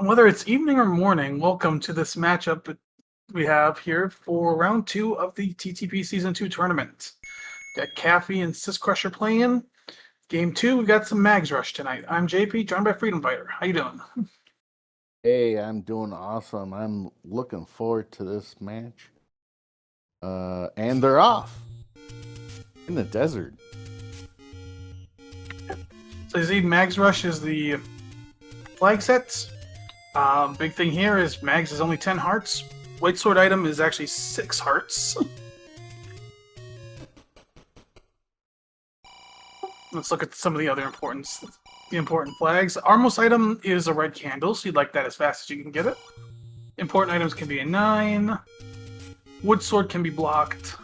Whether it's evening or morning, welcome to this matchup we have here for round 2 of the TTP Season 2 tournament. Got Caffy and Syscrusher playing. Game 2, we've got some Mags Rush tonight. I'm JP, joined by Freedom Fighter. How you doing? Hey, I'm doing awesome. I'm looking forward to this match. And they're off in the desert. So you see, Mags Rush is the flag sets. Big thing here is Mags is only 10 hearts. White Sword item is actually 6 hearts. Let's look at some of the other important flags. Armos item is a red candle, so you'd like that as fast as you can get it. Important items can be a 9. Wood Sword can be blocked.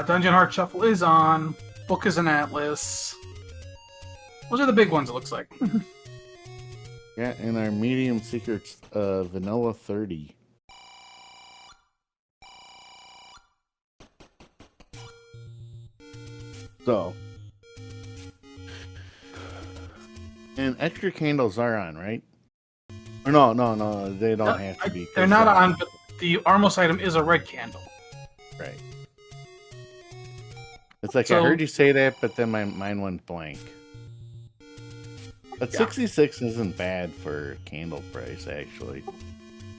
Dungeon Heart Shuffle is on. Book is an Atlas. Those are the big ones, it looks like. Yeah, and our medium secret's vanilla 30. So. And extra candles are on, right? Or no, they don't have to be. They're not on, but the Armos item is a red candle. Right. It's like, I heard you say that, but then my mind went blank. But 66 isn't bad for candle price, actually.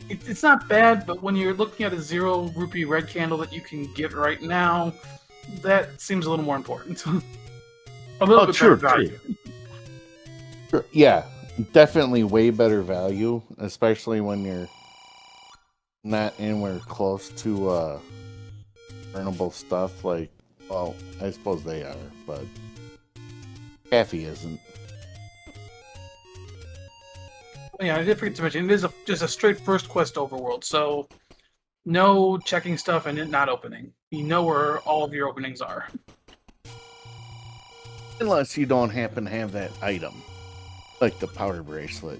It's not bad, but when you're looking at a 0 rupee red candle that you can get right now, that seems a little more important. A little bit better value. Sure. Yeah, definitely way better value, especially when you're not anywhere close to earnable stuff. Like, well, I suppose they are, but Caffy isn't. Yeah, I did forget to mention, it is just a straight first quest overworld, so no checking stuff and it not opening. You know where all of your openings are. Unless you don't happen to have that item, like the power bracelet.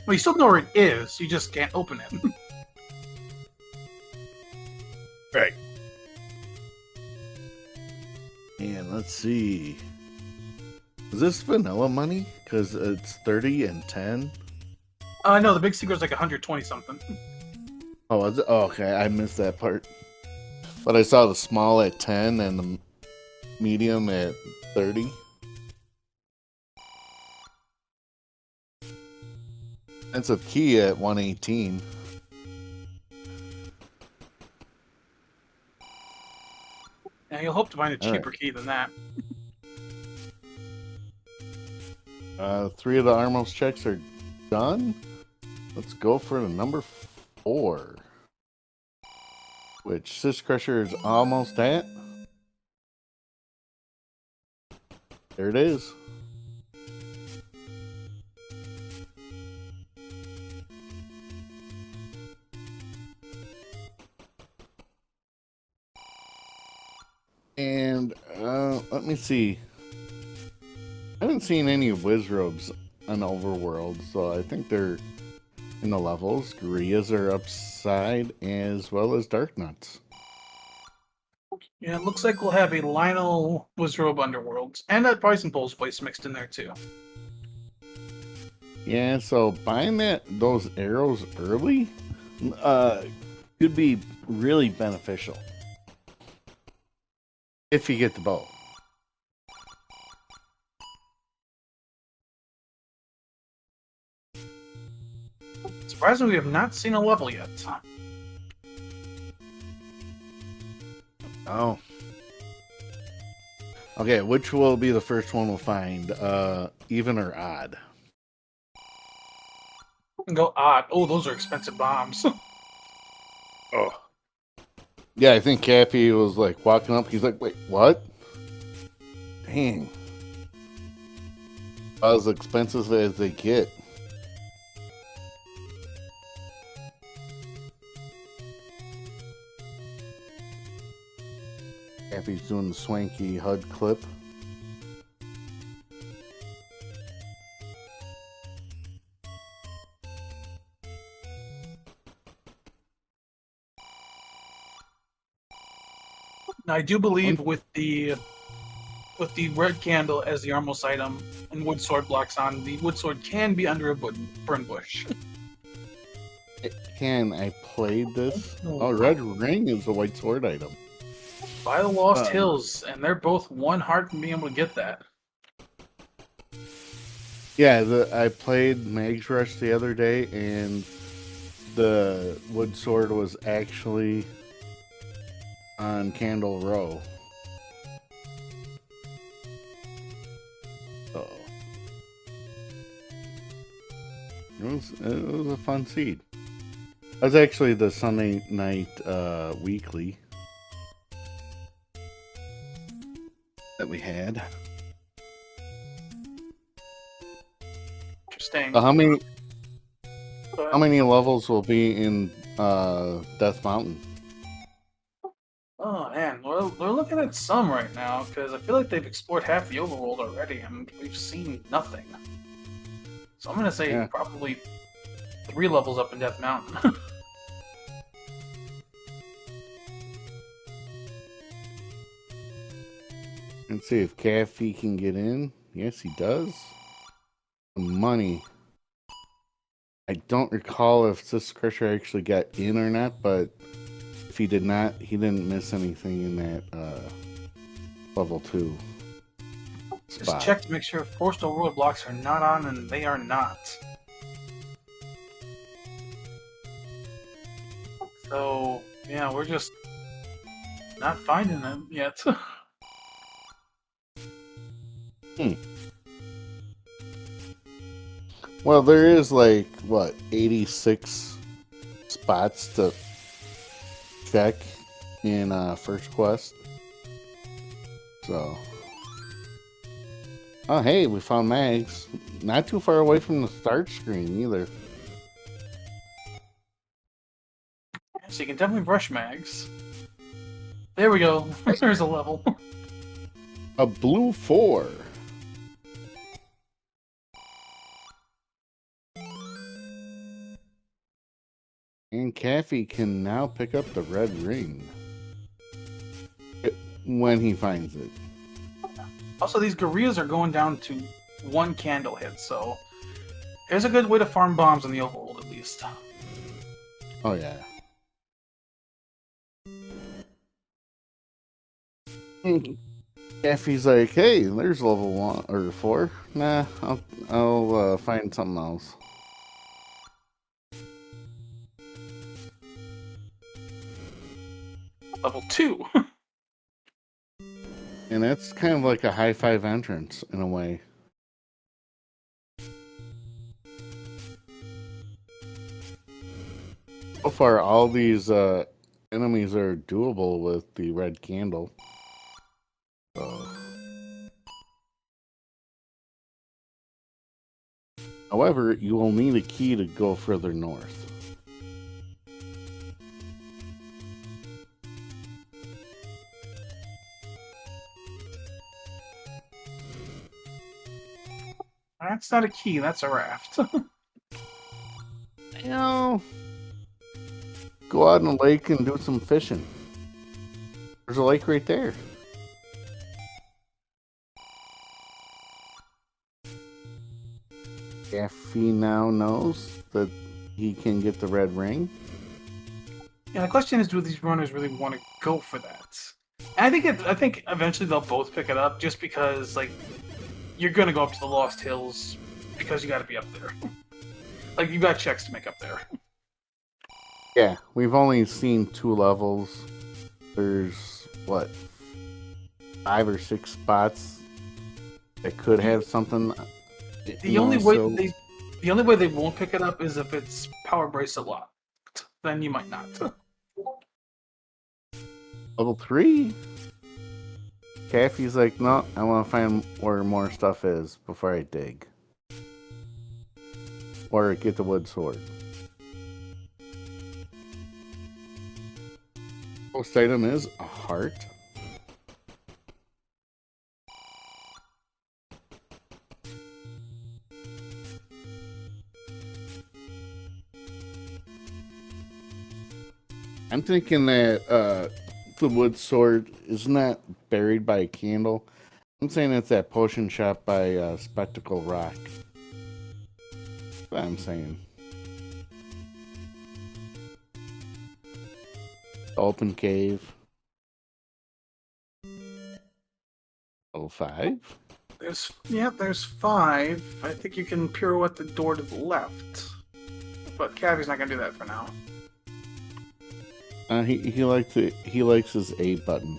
Well, you still know where it is, you just can't open it. Right. And let's see. Is this vanilla money? Because it's 30 and 10? No, the big secret's like 120 something. Oh, is it? Oh, okay, I missed that part. But I saw the small at 10 and the medium at 30. Expensive key at 118. Yeah, you'll hope to find a cheaper key than that. 3 of the Armos checks are done. Let's go for the number 4. Which Syscrusher is almost at. There it is. And let me see. I haven't seen any Wizrobes on Overworld, so I think they're in the levels. Gurias are upside, as well as Dark Nuts. Yeah, it looks like we'll have a Lionel Wizrobe Underworlds, and a Poison Pulse Voice mixed in there too. Yeah, so buying those arrows early could be really beneficial. If you get the bow. Surprisingly, we have not seen a level yet. Oh. Okay, which will be the first one we'll find? Even or odd? Go odd. Oh, those are expensive bombs. Oh. Yeah, I think Caffy was like walking up. He's like, wait, what? Dang. As expensive as they get. Caffy's doing the swanky HUD clip. I do believe with the with the red candle as the armless item and wood sword blocks on, the wood sword can be under a burn bush. I played this. Oh, red ring is a white sword item. By the Lost Hills, and they're both 1 heart from being able to get that. Yeah, I played Mag's Rush the other day, and the wood sword was actually on Candle Row. So it was a fun seed. That was actually the Sunday night weekly that we had. Interesting. How many levels will be in Death Mountain? Oh man, we're looking at some right now because I feel like they've explored half the overworld already, and we've seen nothing. So I'm gonna say probably 3 levels up in Death Mountain. Let's see if Caffy can get in. Yes, he does. Money. I don't recall if Syscrusher actually got in or not, but if he did not, he didn't miss anything in that level 2 spot. Just check to make sure forced overworld blocks are not on, and they are not. So, yeah, we're just not finding them yet. Well, there is like, what, 86 spots to check in First Quest. So. Oh, hey, we found Mags. Not too far away from the start screen either. So you can definitely brush Mags. There we go. There's a level. A blue 4. And Caffy can now pick up the red ring. When he finds it. Also, these gorillas are going down to 1 candle hit, so there's a good way to farm bombs in the overworld, at least. Oh, yeah. Caffy's like, hey, there's level 1 or 4. Nah, I'll find something else. Level 2. And that's kind of like a high 5 entrance in a way. So far, all these enemies are doable with the red candle. However, you will need a key to go further north. That's not a key, that's a raft. You know, go out in the lake and do some fishing. There's a lake right there. Caffy now knows that he can get the red ring. Yeah, the question is, do these runners really want to go for that? And I think eventually they'll both pick it up, just because like you're gonna go up to the Lost Hills because you got to be up there. Like you got checks to make up there. Yeah, we've only seen 2 levels. There's what, 5 or 6 spots that could have something. The only way they won't pick it up is if it's power bracelet locked. Then you might not. Level 3? Caffy's like, no, I want to find where more stuff is before I dig. Or get the wood sword. Post item is a heart. I'm thinking that the wood sword is not buried by a candle. I'm saying it's that potion shop by Spectacle Rock. That's what I'm saying. Open cave. Level 5. There's 5. I think you can pirouette the door to the left. But Cavy's not gonna do that for now. He likes it. He likes his A button.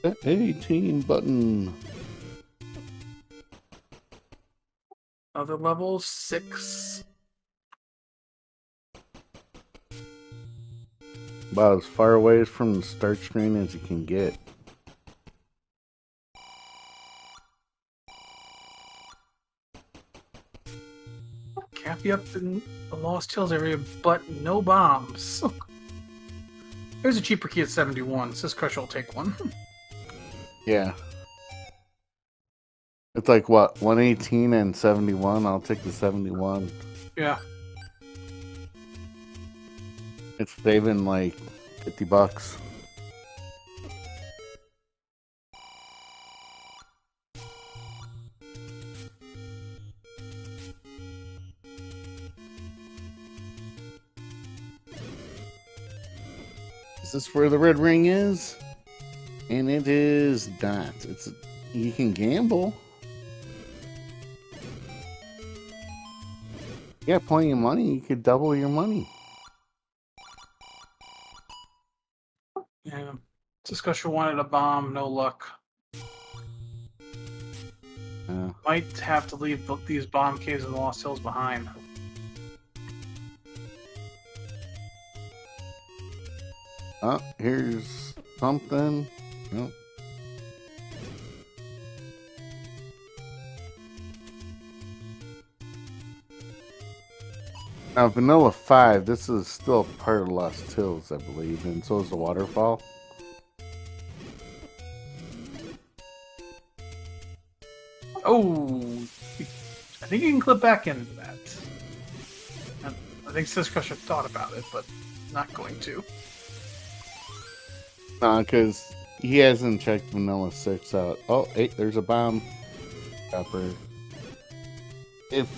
The 18 button. Other level 6. About as far away from the start screen as you can get. Caffy up in the Lost Hills area, but no bombs. There's a cheaper key at 71. Syscrusher will take one. Yeah. It's like what, 118 and 71? I'll take the 71. Yeah. It's saving like $50. Is this where the red ring is? And it is not. You can gamble. You got plenty of money. You could double your money. Yeah. Syscrusher wanted a bomb, no luck. Might have to leave these bomb caves in the Lost Hills behind. Oh, here's something. Nope. Now, Vanilla 5, this is still part of Lost Hills, I believe, and so is the waterfall. Oh, I think you can clip back into that. I think Syscrusher thought about it, but not going to. Nah, because he hasn't checked Vanilla 6 out. Oh, hey, there's a bomb. Copper. If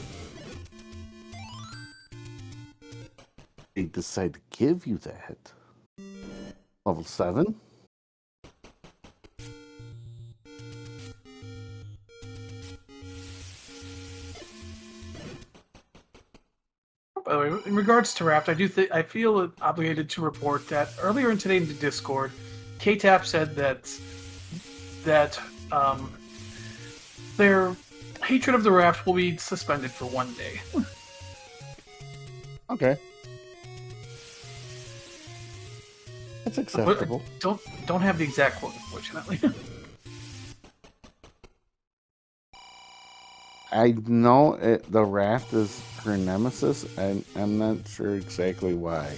they decide to give you that. Level 7? By the way, in regards to Raft, I feel obligated to report that earlier in today in the Discord, KTAP said that their hatred of the Raft will be suspended for 1 day. Okay. That's acceptable. Don't have the exact quote, unfortunately. I know the Raft is her nemesis, and I'm not sure exactly why.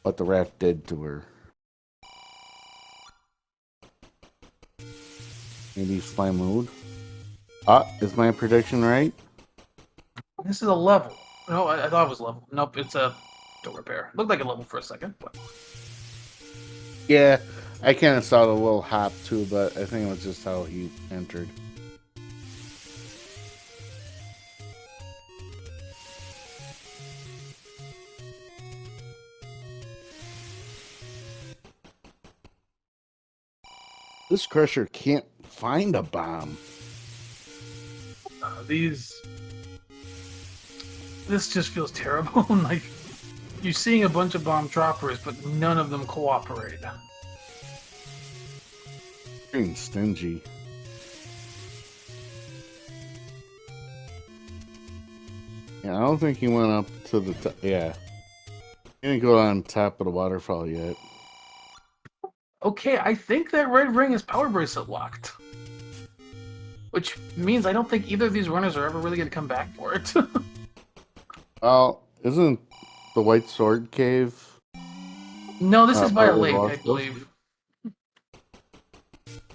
What the Raft did to her. Maybe slime mood. Is my prediction right? This is a level. No, I thought it was a level. Nope, it's a door repair. Looked like a level for a second, but... Yeah, I kind of saw the little hop too, but I think it was just how he entered. This Crusher can't find a bomb. This just feels terrible. Like, you're seeing a bunch of bomb droppers, but none of them cooperate. Being stingy. Yeah, I don't think he went up to the top. Yeah. He didn't go on top of the waterfall yet. Okay, I think that red ring is power bracelet locked. Which means I don't think either of these runners are ever really going to come back for it. Well, isn't the White Sword Cave? No, this is by a part of lake, Lost I believe.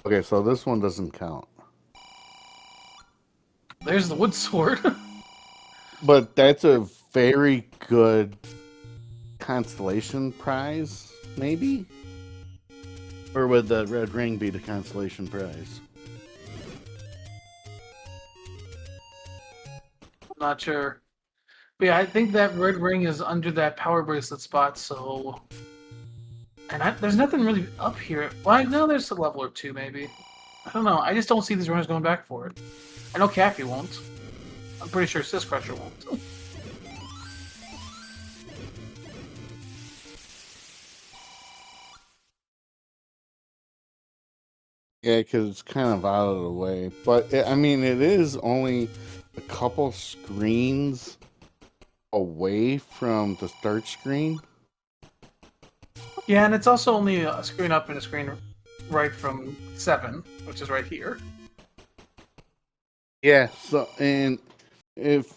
Okay, so this one doesn't count. There's the wood sword. But that's a very good constellation prize, maybe? Or would the red ring be the constellation prize? I'm not sure. But yeah, I think that red ring is under that power bracelet spot, so... And there's nothing really up here. Well, no, there's a level or two, maybe. I don't know. I just don't see these runners going back for it. I know Caffy won't. I'm pretty sure Syscrusher won't. Yeah, because it's kind of out of the way. But, I mean, it is only a couple screens away from the start screen. Yeah, and it's also only a screen up and a screen right from 7, which is right here. Yeah, so, and if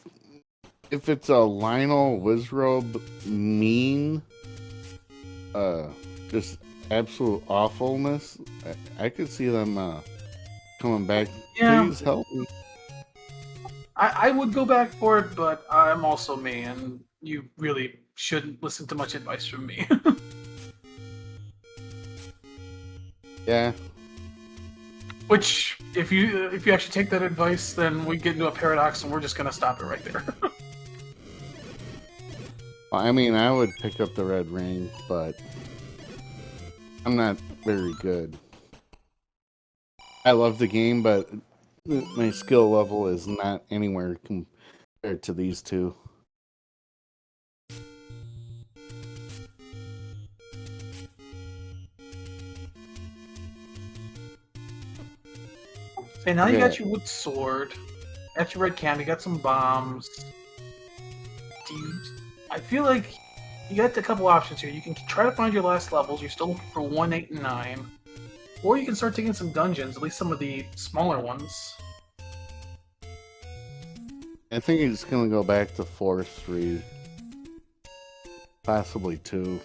it's a Lionel Wizrobe mean, just absolute awfulness, I could see them coming back. Yeah. Please help me. I would go back for it, but I'm also me, and you really shouldn't listen to much advice from me. Yeah. Which, if you actually take that advice, then we get into a paradox, and we're just gonna stop it right there. Well, I mean, I would pick up the red ring, but I'm not very good. I love the game, but my skill level is not anywhere compared to these two. Okay, now you Yeah. got your wood sword, got your red candy, got some bombs. I feel like you got a couple options here. You can try to find your last levels. You're still looking for 1, 8, and 9. Or you can start taking some dungeons, at least some of the smaller ones. I think he's going to go back to 4, 3, possibly 2.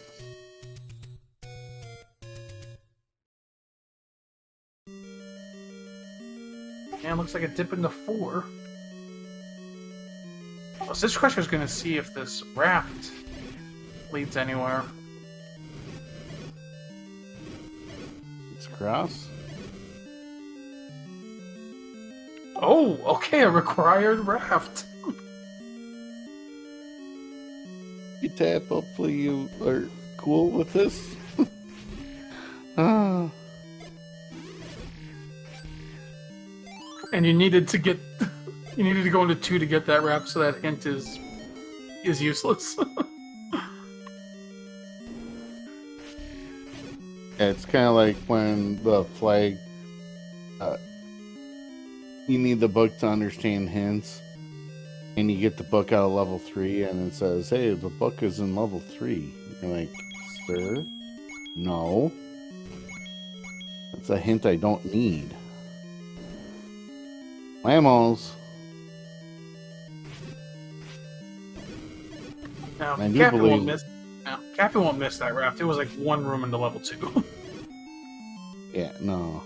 And looks like a dip into 4. Well, Syscrusher's gonna see if this raft leads anywhere. It's cross. Oh, okay, a required raft. You tap, hopefully you are cool with this. Ah. And you needed to go into 2 to get that raft, so that hint is useless. Yeah, it's kind of like when the flag, you need the book to understand hints, and you get the book out of level 3, and it says, hey, the book is in level 3. You're like, sir? No. That's a hint I don't need. Lamos. Now, I do Caffy believe- won't miss. No, Caffy won't miss that raft. It was like 1 room into level 2. Yeah, no.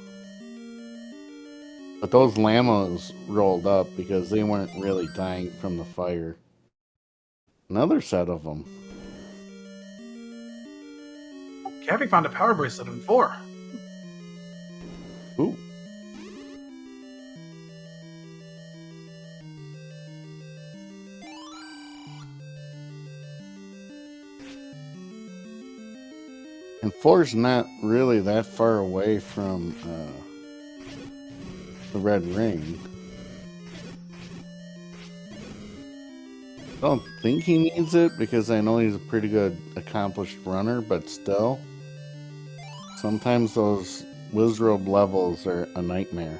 But those Lamos rolled up because they weren't really dying from the fire. Another set of them. Caffy found a power bracelet in 4. Ooh. And 4's not really that far away from the red ring. I don't think he needs it because I know he's a pretty good accomplished runner, but still. Sometimes those Wizrobe levels are a nightmare.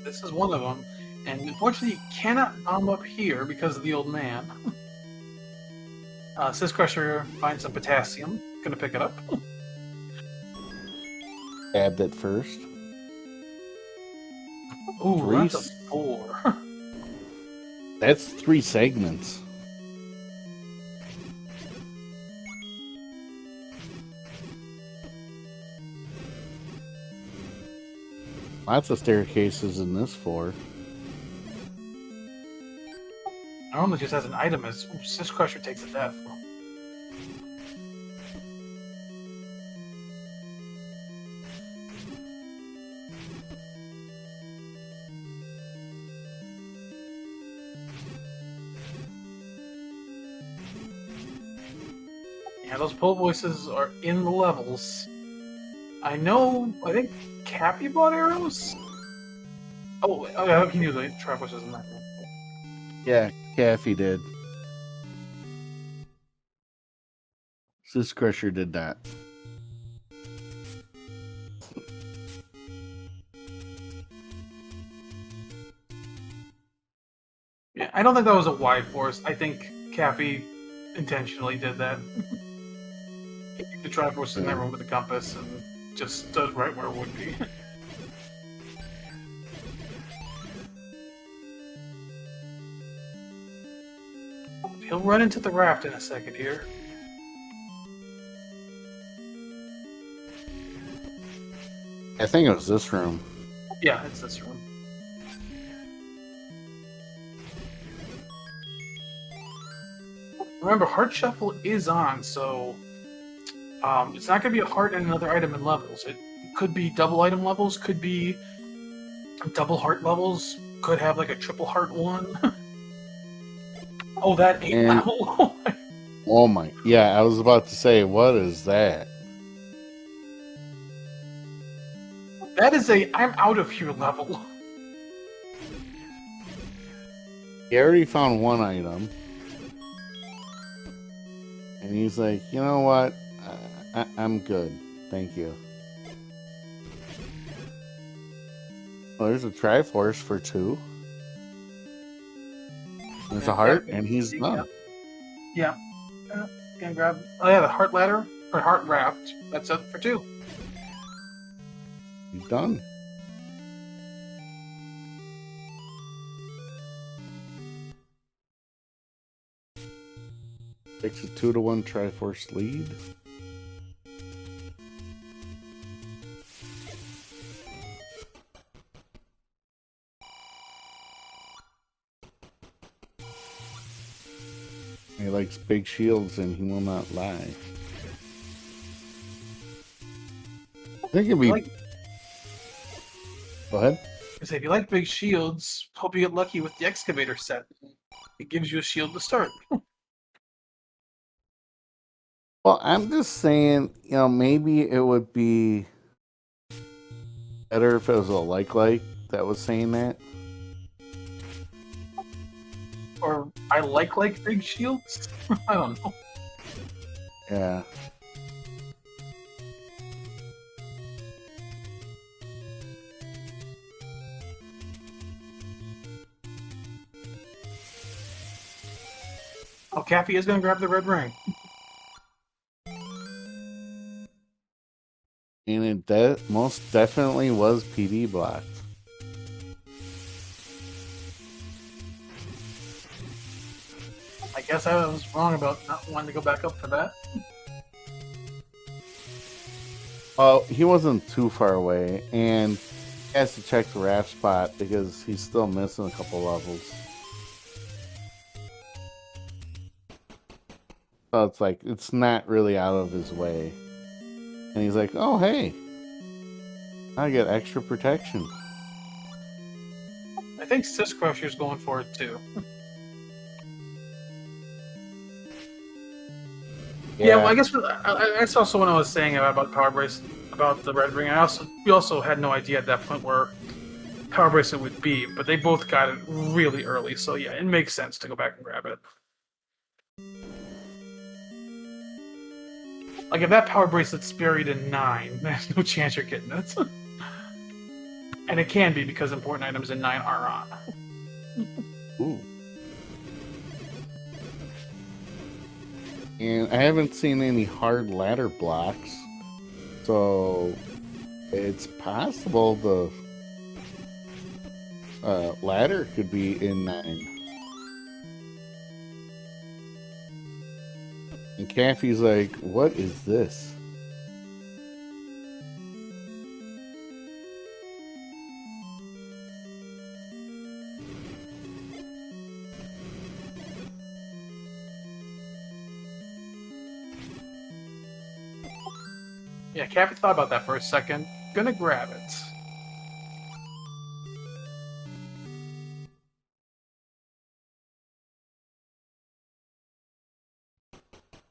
This is one of them. And unfortunately, you cannot bomb up here because of the old man. Syscrusher finds some potassium. Gonna pick it up. Stabbed it first. Ooh, that's a Three. 4. That's 3 segments. Lots of staircases in this 4. normally just has an item as Syscrusher takes a death. Yeah, those pull voices are in the levels. I think Cappy bought arrows? Oh, yeah, he knew the Triforce was in that room. Yeah, Caffy did. Syscrusher did that. Yeah, I don't think that was a wide force. I think Cappy intentionally did that. The Triforce in that room with the compass and just stood right where it would be. He'll run into the raft in a second here. I think it was this room. Yeah, it's this room. Remember, Heart Shuffle is on, so it's not going to be a heart and another item in levels. It could be double item levels, could be double heart levels, could have like a triple heart one. Oh, that 8 level. Oh my, yeah, I was about to say, what is that? That is a I'm out of here level. He already found one item. And he's like, you know what? I'm good. Thank you. Well, there's a Triforce for 2. There's a heart, and he's done. Yeah. Can grab. Oh yeah, the heart ladder or heart raft. That's it for 2. He's done. Takes a 2-to-1 Triforce lead. He likes big shields and he will not lie. I think it'd be. Go ahead. I say, if you like big shields, hope you get lucky with the excavator set. It gives you a shield to start. Well, I'm just saying, maybe it would be better if it was a like that was saying that. Or I like big shields. I don't know. Yeah. Oh, Caffy is going to grab the red ring. And it most definitely was PD blocked. I guess I was wrong about not wanting to go back up for that. Well, he wasn't too far away, and he has to check the raft spot because he's still missing a couple levels. So it's like, it's not really out of his way. And he's like, oh, hey, I get extra protection. I think Syscrusher's going for it too. Yeah, well, I guess that's also what I was saying about Power Bracelet, about the Red Ring. We also had no idea at that point where Power Bracelet would be, but they both got it really early, so yeah, it makes sense to go back and grab it. Like, if that Power Bracelet's buried in 9, there's no chance you're getting it. And it can be because important items in 9 are on. Ooh. And I haven't seen any hard ladder blocks, so it's possible the ladder could be in 9. And Caffy's like, what is this? Yeah, Caffy thought about that for a second. Gonna grab it.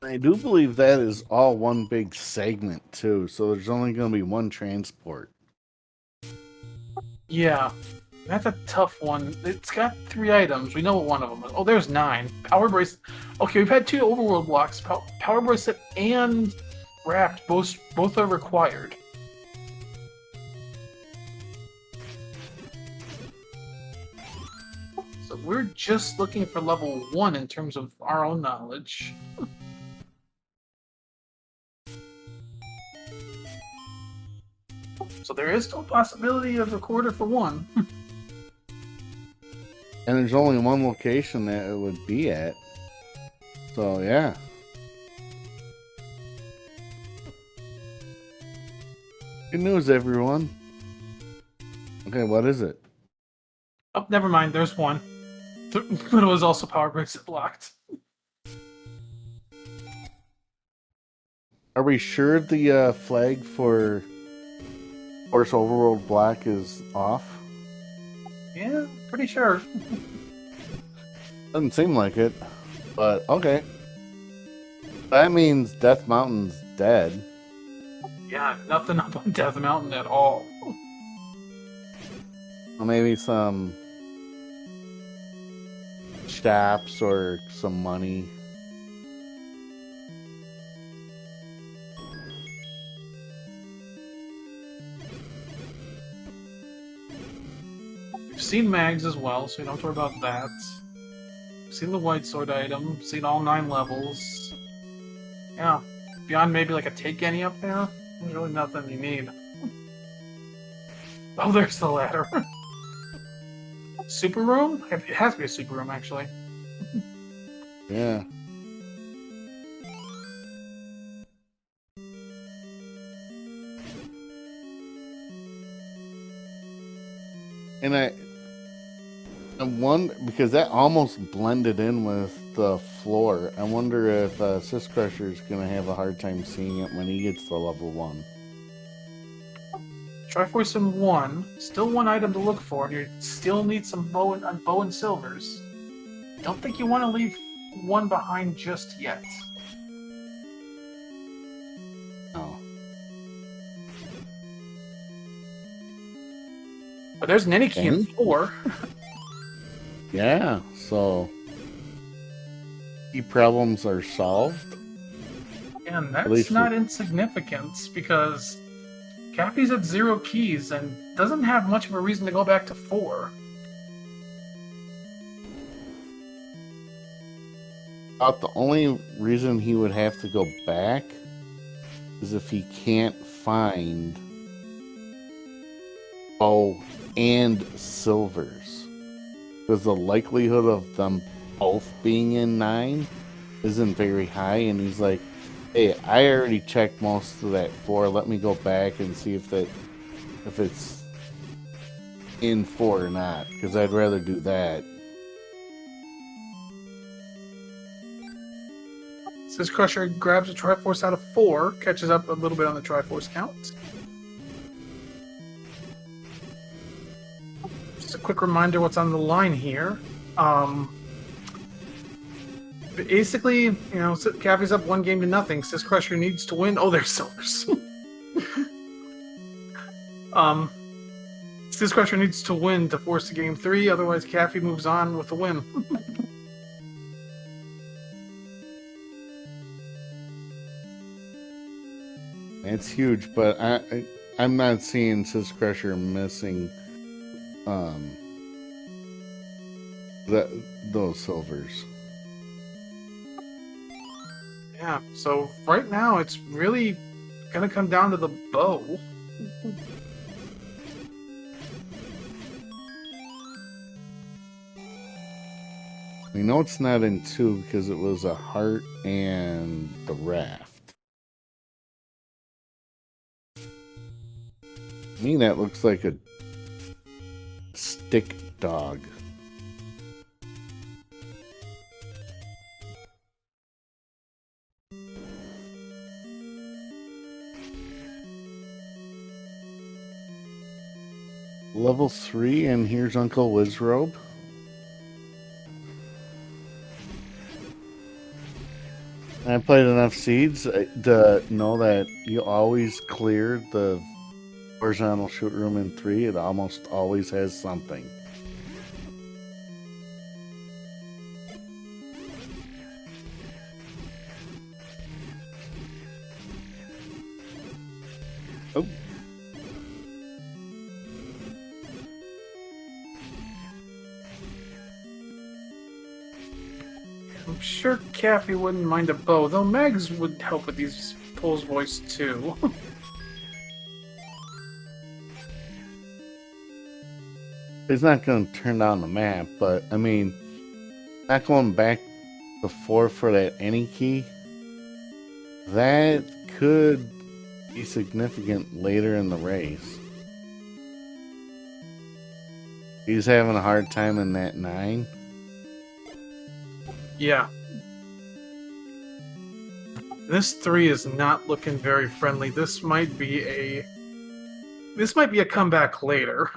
I do believe that is all one big segment too, so there's only going to be one transport. Yeah, that's a tough one. It's got 3 items. We know what one of them is. Oh, there's 9. Power Bracelet. Okay, we've had 2 overworld blocks. Power Bracelet and Wrapped. Both are required. So we're just looking for level 1 in terms of our own knowledge. So there is still a possibility of recorder for 1. And there's only one location that it would be at. So, yeah. Good news, everyone. Okay, what is it? Oh, never mind. There's 1. But it was also Power Bracelet blocked. Are we sure the flag for Force Overworld Black is off? Yeah, pretty sure. Doesn't seem like it, but okay. That means Death Mountain's dead. Yeah, nothing up on Death Mountain at all. Or maybe some shops or some money. We've seen mags as well, so you don't have to worry about that. We've seen the white sword item, seen all 9 levels. Yeah, beyond maybe like a take any up there, there's really nothing you need. Oh, there's the ladder. Super room? It has to be a super room, actually. Yeah. And I wonder, because that almost blended in with the floor, I wonder if Syscrusher is going to have a hard time seeing it when he gets to level 1. Triforce in 1, still 1 item to look for, and you still need some bow and silvers. Don't think you want to leave 1 behind just yet. Oh. But there's an key in 4. Yeah, so key problems are solved. And that's not insignificant, because Caffy's at 0 keys and doesn't have much of a reason to go back to 4. About the only reason he would have to go back is if he can't find bow and silvers. Because the likelihood of them both being in 9 isn't very high, and he's like, hey, I already checked most of that 4. Let me go back and see if it's in 4 or not, because I'd rather do that. Syscrusher grabs a Triforce out of 4, catches up a little bit on the Triforce count. Just a quick reminder what's on the line here. Basically, you know, Caffy's up 1 game to nothing. Syscrusher needs to win. Oh, there's silvers. Syscrusher needs to win to force the game 3, otherwise Caffy moves on with the win. It's huge, but I'm not seeing Syscrusher missing those silvers. Yeah, so right now it's really gonna come down to the bow. We know it's not in 2 because it was a heart and the raft. To me, that looks like a stick dog. Level 3, and here's Uncle Wizrobe. I played enough seeds to know that you always clear the horizontal shoot room in 3. It almost always has something. Oh. I'm sure Caffy wouldn't mind a bow, though Mags would help with these pulls voice too. He's not going to turn down the map, but I mean, not going back before for that any key, that could be significant later in the race. He's having a hard time in that 9. Yeah. This 3 is not looking very friendly. This might be a comeback later.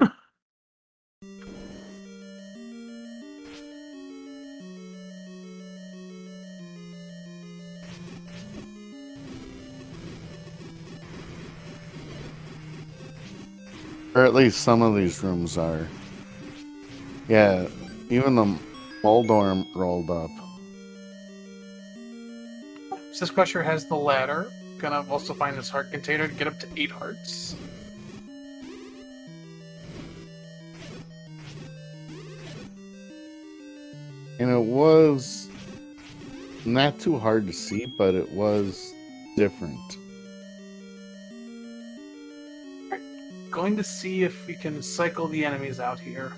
Or at least some of these rooms are. Yeah, even the Moldorm rolled up. Syscrusher has the ladder. Gonna also find this heart container to get up to 8 hearts. And it was not too hard to see, but it was different. Going to see if we can cycle the enemies out here.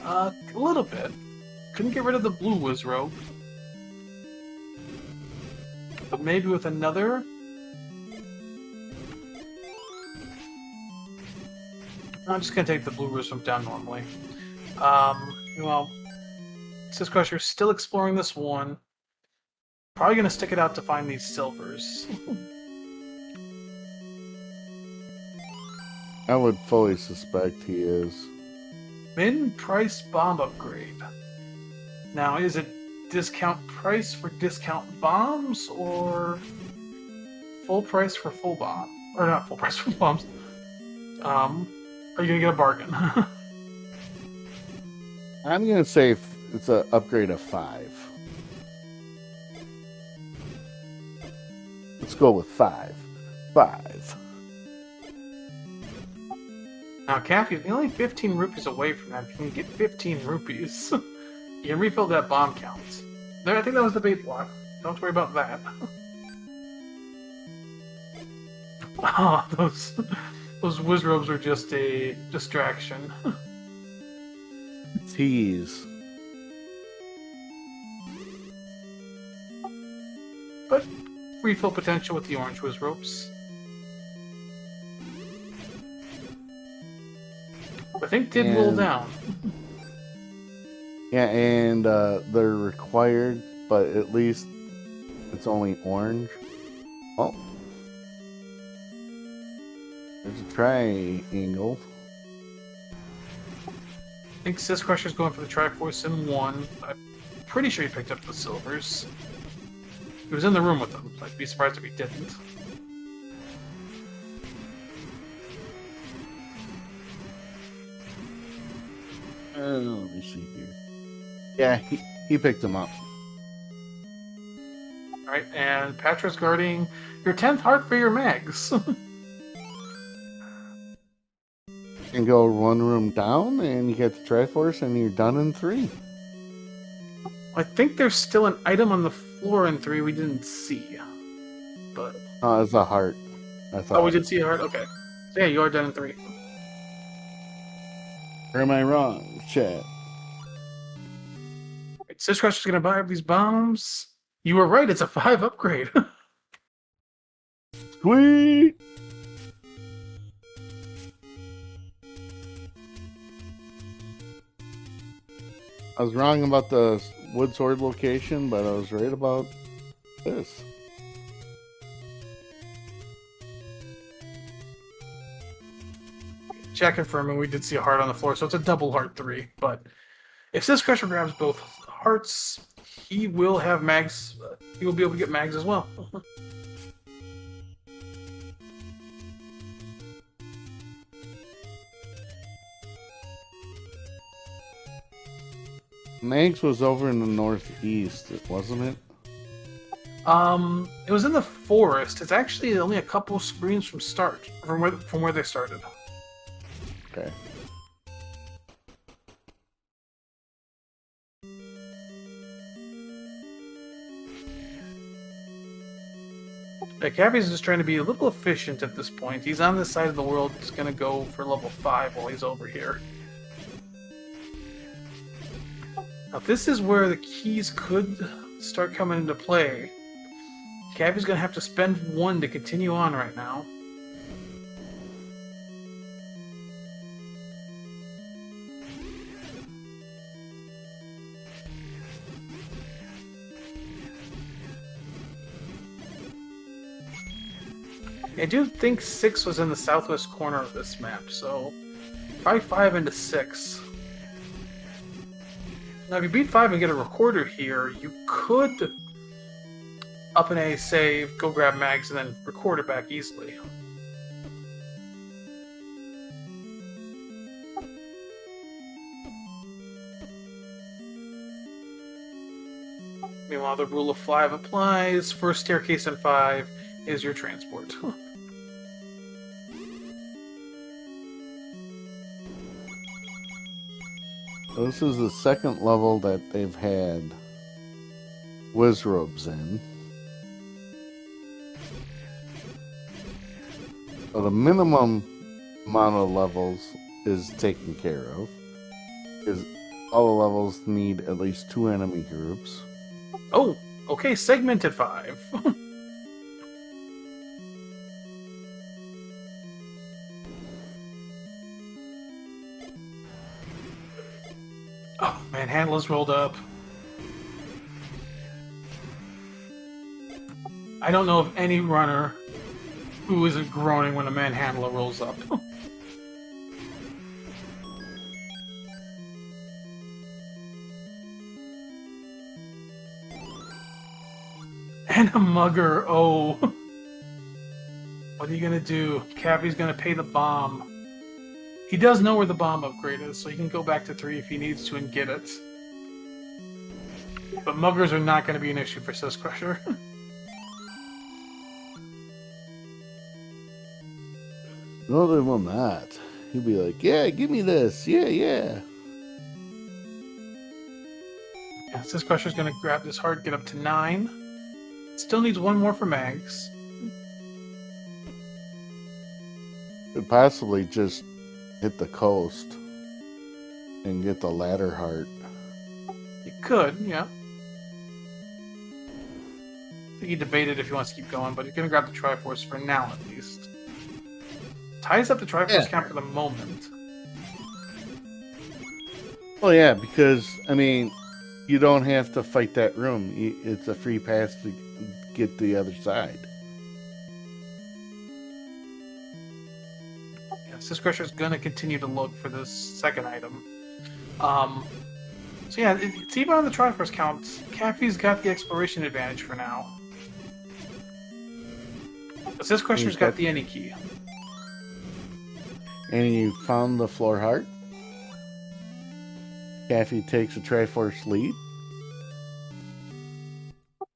A little bit. Couldn't get rid of the blue Wizrobe. But maybe with another... I'm just gonna take the blue Wizrobe down normally. Well, Syscrusher's still exploring this one. Probably gonna stick it out to find these silvers. I would fully suspect he is. Min-price bomb upgrade. Now, is it discount price for discount bombs, or full price for full bomb? Or not full price for bombs. Are you gonna get a bargain? I'm going to say it's an upgrade of 5. Let's go with 5. 5. Now, Caffy, you're only 15 rupees away from that. If you can get 15 rupees, you can refill that bomb count. There, I think that was the bait block. Don't worry about that. Oh, those Wizrobes are just a distraction. Tease. But refill potential with the orange Wizrobes. I think did roll down. Yeah, and they're required, but at least it's only orange. Oh. There's a triangle. I think Syscrusher's going for the Triforce in 1. I'm pretty sure he picked up the silvers. He was in the room with them. I'd be surprised if he didn't. Let me see here. Yeah, he picked them up. Alright, and Patra's guarding your 10th heart for your mags. And go one room down, and you get the Triforce, and you're done in 3. I think there's still an item on the floor in 3 we didn't see. But... Oh, it's a heart. I thought. Oh, we did see a heart? Okay. So yeah, you are done in 3. Or am I wrong, chat? Syscrusher's gonna buy up these bombs. You were right, it's a 5 upgrade. Sweet! I was wrong about the wood sword location, but I was right about this. Chat confirming we did see a heart on the floor, so it's a double heart 3. But if Syscrusher grabs both hearts, he will have mags. He will be able to get mags as well. Mags was over in the northeast, wasn't it? It was in the forest. It's actually only a couple screens from where they started. Okay. Yeah, Cappy's just trying to be a little efficient at this point. He's on this side of the world. He's going to go for level 5 while he's over here. Now, this is where the keys could start coming into play. Cappy's going to have to spend 1 to continue on right now. I do think 6 was in the southwest corner of this map, so probably 5 into 6. Now, if you beat 5 and get a recorder here, you could up an A, save, go grab mags, and then record it back easily. Meanwhile, the rule of 5 applies. First staircase in 5 is your transport. This is the second level that they've had Wizrobes in. So the minimum amount of levels is taken care of. Because all the levels need at least 2 enemy groups. Oh, okay, segmented 5. Oh, Manhandla's rolled up. I don't know of any runner who isn't groaning when a Manhandla rolls up. And a mugger, oh. What are you gonna do? Cappy's gonna pay the bomb. He does know where the bomb upgrade is, so he can go back to 3 if he needs to and get it. But muggers are not going to be an issue for Syscrusher. No, they will not. He'll be like, yeah, give me this. Yeah, yeah. Yeah, Syscrusher's going to grab this heart, get up to 9. Still needs 1 more for mags. Could possibly just hit the coast and get the ladder heart. You could, yeah. I think he debated if he wants to keep going, but he's going to grab the Triforce for now, at least. Ties up the Triforce count for the moment. Well, yeah, because, I mean, you don't have to fight that room. It's a free pass to get the other side. Syscrusher's gonna continue to look for this second item. So yeah, it's even on the Triforce count. Caffy's got the exploration advantage for now. But Syscrusher's got the any key. And you found the floor heart. Caffy takes a Triforce lead.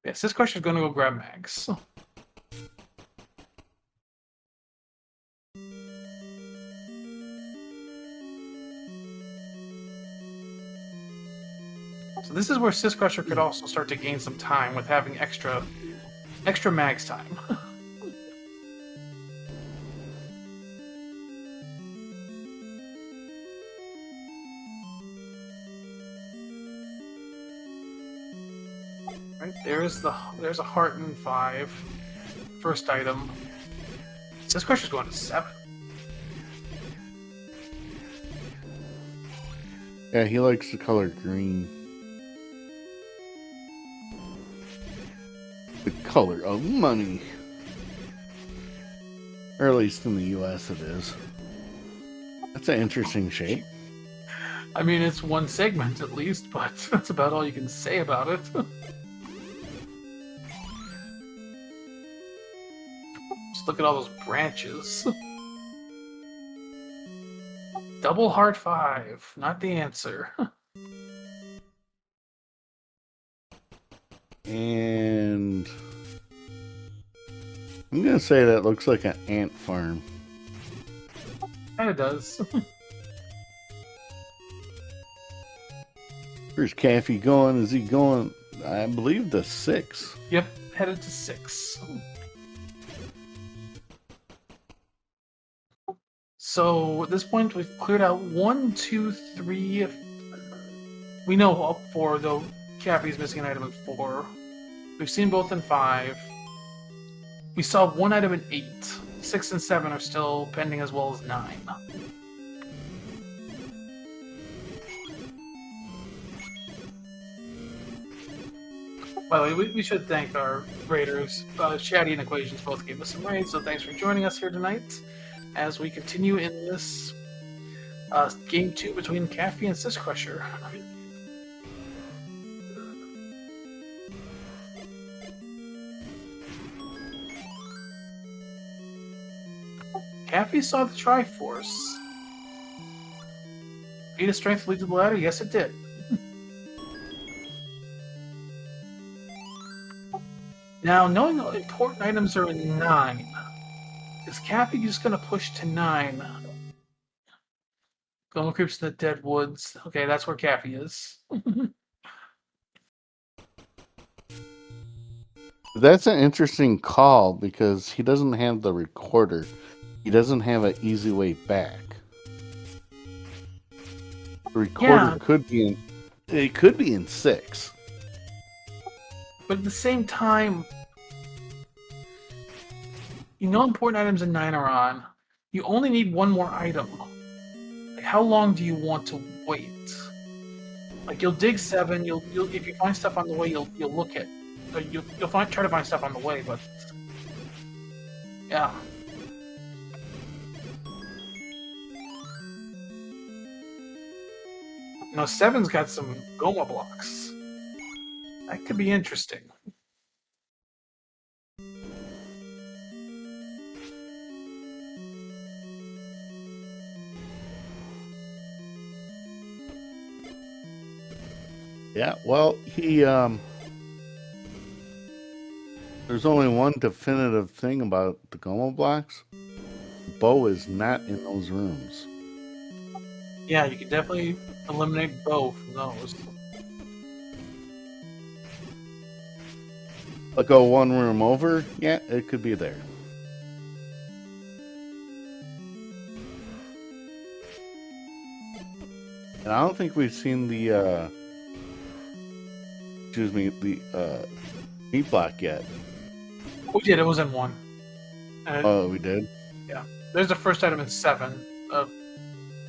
Yeah, Syscrusher's gonna go grab mags. So this is where Syscrusher could also start to gain some time with having extra mags time. Right, there's a heart in 5. First item. Syscrusher's going to 7. Yeah, he likes the color green. The color of money. Or at least in the US it is. That's an interesting shape. I mean, it's one segment at least, but that's about all you can say about it. Just look at all those branches. Double heart 5, not the answer. And I'm gonna say that looks like an ant farm. Kinda does. Where's Caffy going? Is he going, I believe, to 6? Yep, headed to 6. So at this point, we've cleared out 1, 2, 3. We know up 4, though Cappy's missing an item in 4. We've seen both in 5. We saw one item in 8. 6 and 7 are still pending, as well as 9. By the way, we should thank our raiders. Shaddy and Equations both gave us some raids, so thanks for joining us here tonight as we continue in this game 2 between Caffy and Syscrusher. Caffy saw the Triforce. Feat of strength lead to the ladder? Yes, it did. Now, knowing that important items are in 9, is Caffy just going to push to 9? Goma creeps in the dead woods. Okay, that's where Caffy is. That's an interesting call because he doesn't have the recorder. He doesn't have an easy way back. The recorder could be in 6. But at the same time, you know important items in 9 are on. You only need one more item. Like, how long do you want to wait? Like, you'll dig 7. You'll if you find stuff on the way, you'll look at. You'll try to find stuff on the way, but yeah. You know, 7's got some Goma blocks. That could be interesting. Yeah, well, there's only one definitive thing about the Goma blocks. Bo is not in those rooms. Yeah, you can definitely eliminate Bo from those. I'll go one room over. Yeah, it could be there. And I don't think we've seen the meat block yet. We did, it was in 1. Oh, we did? Yeah. There's the first item in 7,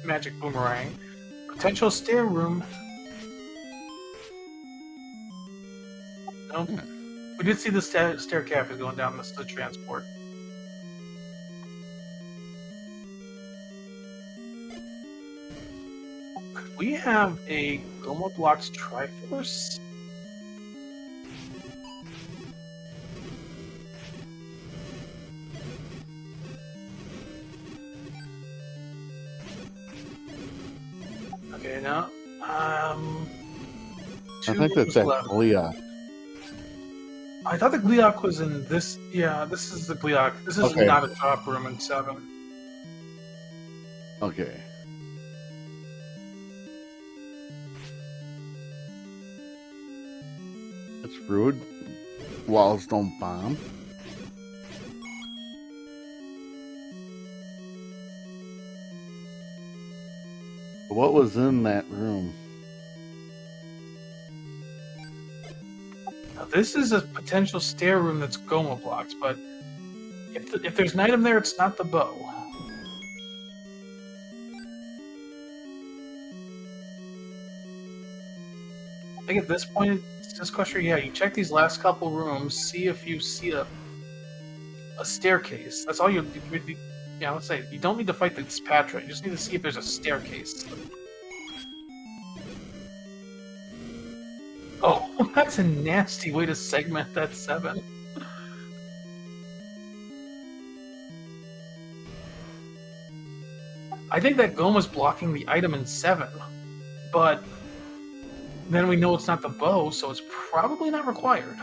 Magic Boomerang. Potential stair room. Nope. We did see the stair cafe going down the transport. Could we have a Goma Blocks Triforce? Okay, now, I think that's at Gliok. I thought the Gliok was in this. Yeah, this is the Gliok. This is not a drop room in 7. Okay. That's rude. Walls don't bomb. What was in that room? Now, this is a potential stair room that's Goma blocked, but if there's an item there, it's not the bow. I think at this point, Syscrusher, yeah, you check these last couple rooms, see if you see a staircase. That's all you. Yeah, let's say you don't need to fight the dispatcher. You just need to see if there's a staircase. Oh, that's a nasty way to segment that 7. I think that Goma's blocking the item in 7, but then we know it's not the bow, so it's probably not required.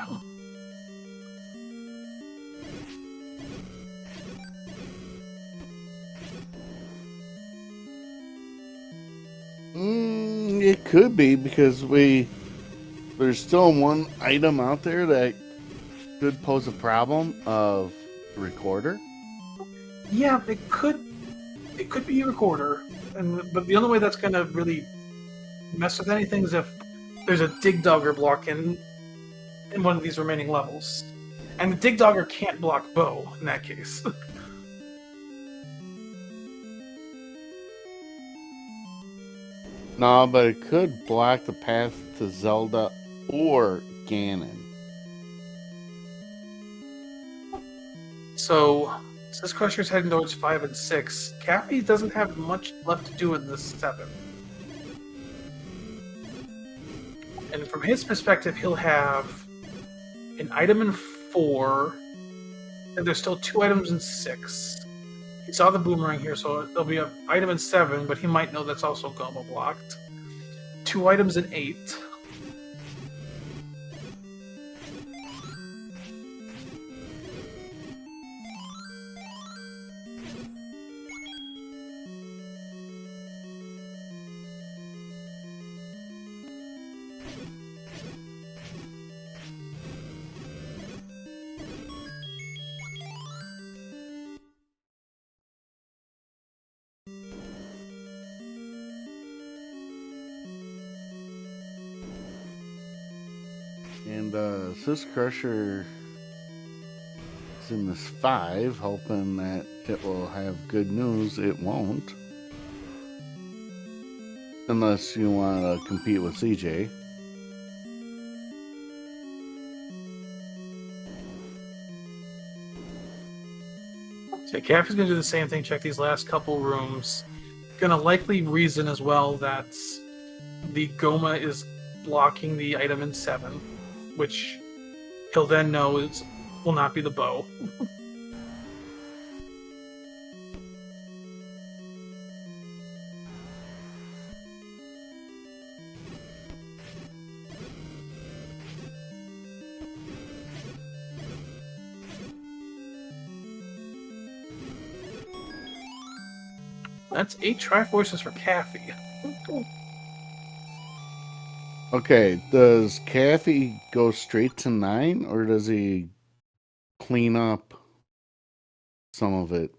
It could be, because there's still one item out there that could pose a problem of recorder. Yeah, it could be a recorder, but the only way that's going to really mess with anything is if there's a Dig Dogger block in one of these remaining levels. And the Dig Dogger can't block bow in that case. No, but it could block the path to Zelda or Ganon. So, Syscrusher's heading towards 5 and 6. Caffy doesn't have much left to do in this 7. And from his perspective, he'll have an item in 4, and there's still 2 items in 6. He saw the boomerang here, so there'll be an item in 7, but he might know that's also Goma blocked. 2 items in 8. And Syscrusher is in this 5, hoping that it will have good news. It won't. Unless you want to compete with CJ. So Caffy's going to do the same thing, check these last couple rooms. Going to likely reason as well that the Goma is blocking the item in 7, which he'll then know will not be the bow. That's 8 Triforces for Caffy. Okay, does Caffy go straight to 9, or does he clean up some of it?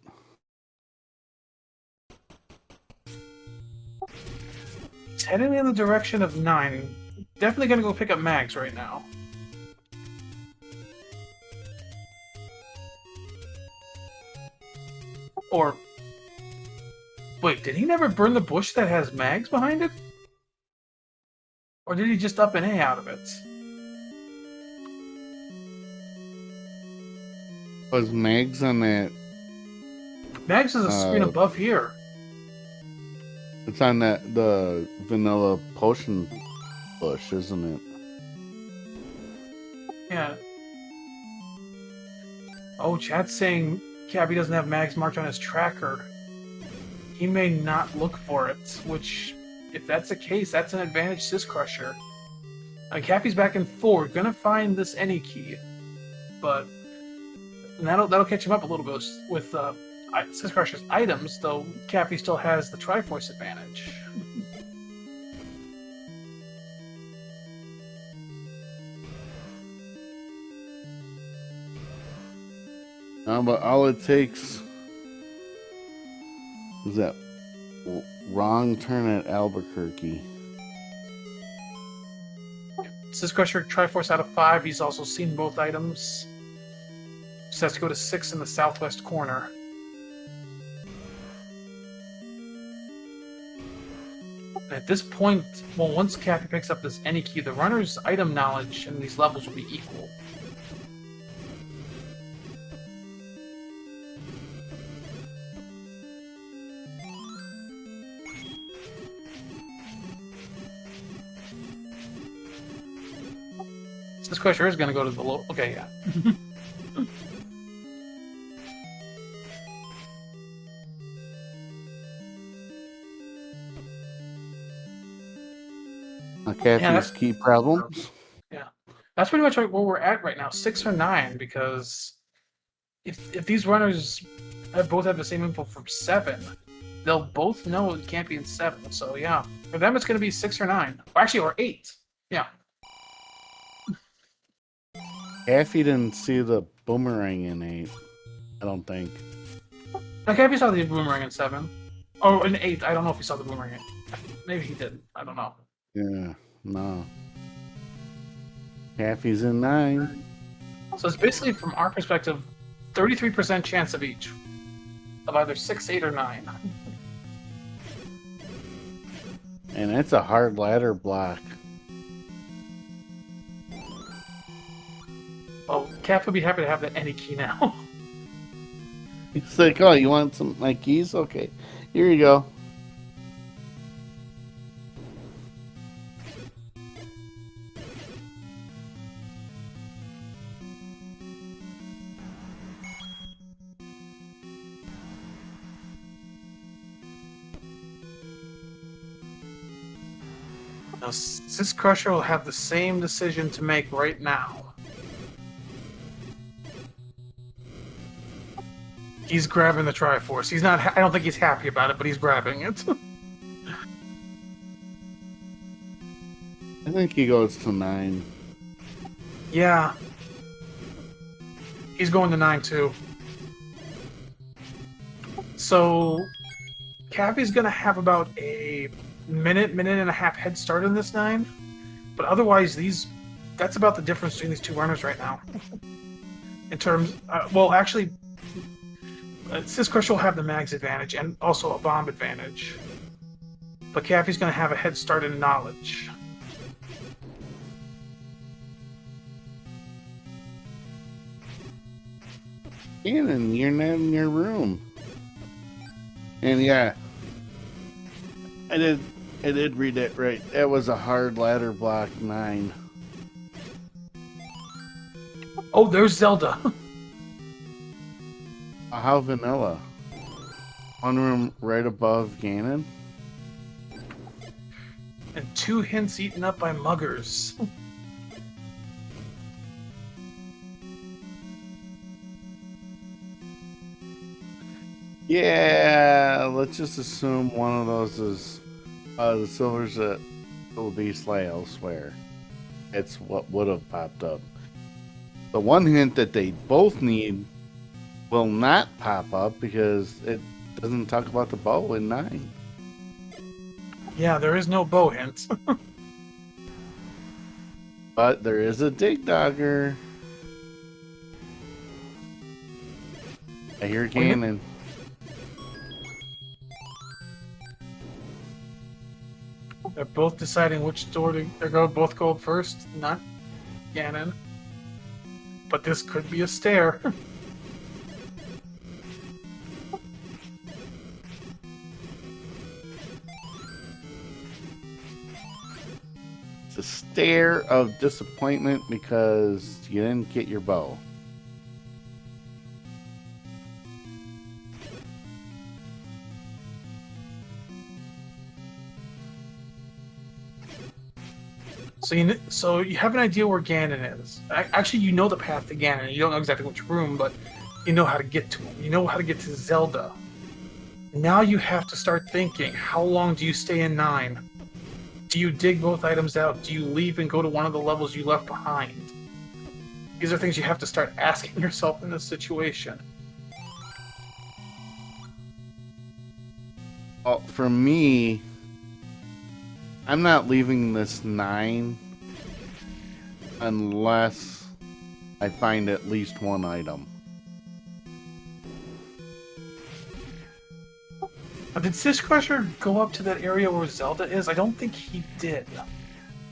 It's heading in the direction of 9. Definitely going to go pick up mags right now. Or... wait, did he never burn the bush that has mags behind it? Or did he just up an A out of it? Was Mags on that? Mags is a screen above here. It's on the vanilla potion bush, isn't it? Yeah. Oh, chat's saying Cappy doesn't have mags marked on his tracker. He may not look for it, which, if that's the case, that's an advantage Syscrusher. Cappy's back in 4, gonna find this any key, but that'll catch him up a little bit with Syscrusher's items, though Cappy still has the Triforce advantage. But all it takes is that wrong turn at Albuquerque. Syscrusher Triforce out of 5. He's also seen both items. Just has to go to 6 in the southwest corner. And at this point, well, once Cappy picks up this any key, the runner's item knowledge in these levels will be equal. Syscrusher is going to go to the low. Okay, yeah. Caffey's key problems. Yeah, that's pretty much where we're at right now, 6 or 9. Because if these runners both have the same info from 7, they'll both know it can't be in 7. So yeah, for them it's going to be 6 or 9, or actually, or 8. Yeah. Caffey didn't see the boomerang in 8. I don't think. Now, Caffey saw the boomerang in 7. Oh, in 8. I don't know if he saw the boomerang in 8. Maybe he didn't. I don't know. Yeah, no. Caffey's in 9. So it's basically, from our perspective, 33% chance of each. Of either 6, 8, or 9. And it's a hard ladder block. Well, Caff would be happy to have that any key now. He's like, oh, you want some my keys? Okay, here you go. Now, Syscrusher will have the same decision to make right now. He's grabbing the Triforce. He's not. I don't think he's happy about it, but he's grabbing it. I think he goes to 9. Yeah. He's going to 9 too. So, Caffey's gonna have about a minute and a half head start in this 9. But otherwise, that's about the difference between these two runners right now. In terms, well, actually, Syscrusher will have the mags advantage and also a bomb advantage. But Caffey's going to have a head start in knowledge. Gannon, you're not in your room. And yeah, I did read it right. That was a hard ladder block 9. Oh, there's Zelda. How vanilla? One room right above Gannon. And 2 hints eaten up by muggers. Yeah, let's just assume one of those is the silvers that will be slay elsewhere. It's what would have popped up. The one hint that they both need will not pop up because it doesn't talk about the bow in 9. Yeah, there is no bow hint. But there is a dig dogger. I hear Gannon. They're both deciding which door they're going to both go first, not Ganon. But this could be a stare. It's a stare of disappointment because you didn't get your bow. So you have an idea where Ganon is. Actually, you know the path to Ganon. You don't know exactly which room, but you know how to get to him. You know how to get to Zelda. Now you have to start thinking, how long do you stay in 9? Do you dig both items out? Do you leave and go to one of the levels you left behind? These are things you have to start asking yourself in this situation. Well, for me, I'm not leaving this 9 unless I find at least one item. Did Syscrusher go up to that area where Zelda is? I don't think he did.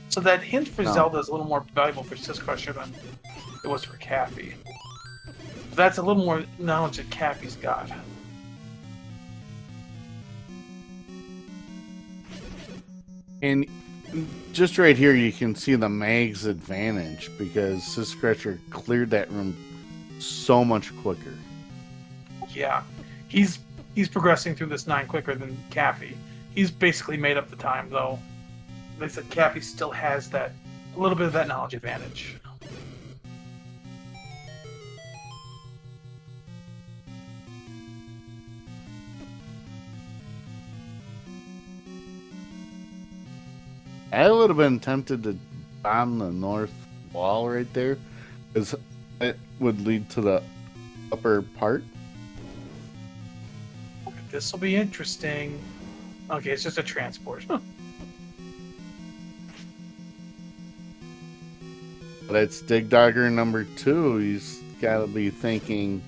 So that hint for Zelda is a little more valuable for Syscrusher than it was for Caffey. That's a little more knowledge that Caffey's got. And just right here, you can see the mag's advantage because Syscrusher cleared that room so much quicker. Yeah, he's progressing through this 9 quicker than Caffy. He's basically made up the time, though. They said Caffy still has a little bit of that knowledge advantage. I would have been tempted to bomb the north wall right there, because it would lead to the upper part. This will be interesting. Okay, it's just a transport. But it's Dig Dogger number 2. He's got to be thinking.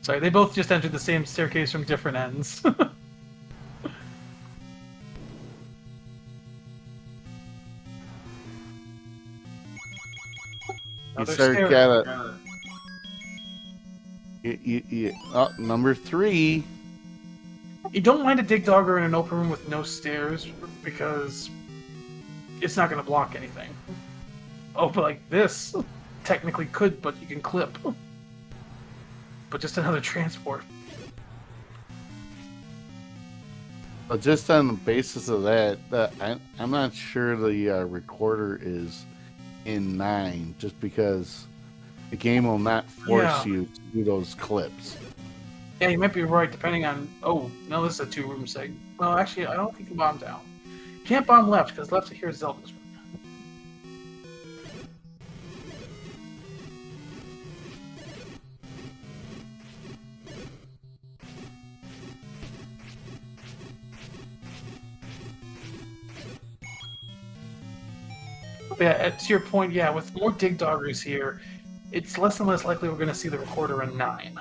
Sorry, they both just entered the same staircase from different ends. Number 3. You don't mind a Dig Dogger in an open room with no stairs because it's not going to block anything. Oh, but like this technically could, but you can clip. But just another transport. But just on the basis of that, I'm not sure the recorder is in 9, just because the game will not force you to do those clips. Yeah, you might be right, depending on... Oh, no, this is a 2-room segment. Well, actually, I don't think you bomb down. Can't bomb left, because left here is Zelda's room. Yeah, to your point, yeah, with more Dig Doggers here, it's less and less likely we're going to see the recorder in 9.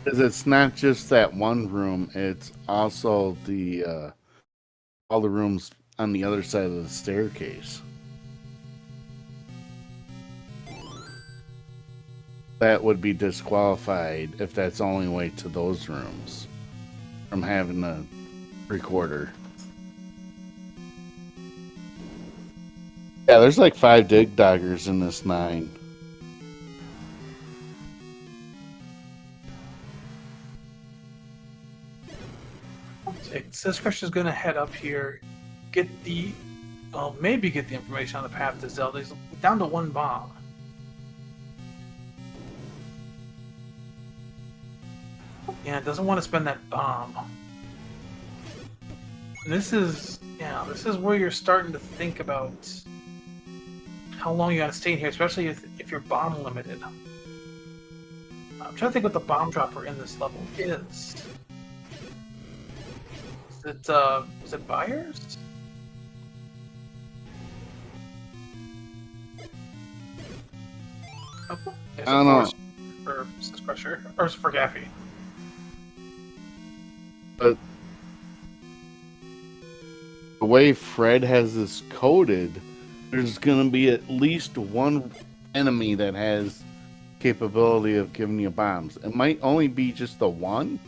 Because it's not just that one room, it's also the all the rooms on the other side of the staircase. That would be disqualified if that's the only way to those rooms from having a recorder. Yeah, there's like 5 Dig Doggers in this 9. Syscrusher is going to head up here, maybe get the information on the path to Zelda. He's down to 1 bomb. Yeah, doesn't want to spend that bomb. And this is where you're starting to think about how long you gotta stay in here, especially if you're bomb limited. I'm trying to think what the bomb dropper in this level is. Is it buyers? Oh, I don't know. For Syscrusher, or for Caffy. But the way Fred has this coded, there's going to be at least one enemy that has capability of giving you bombs. It might only be just the one,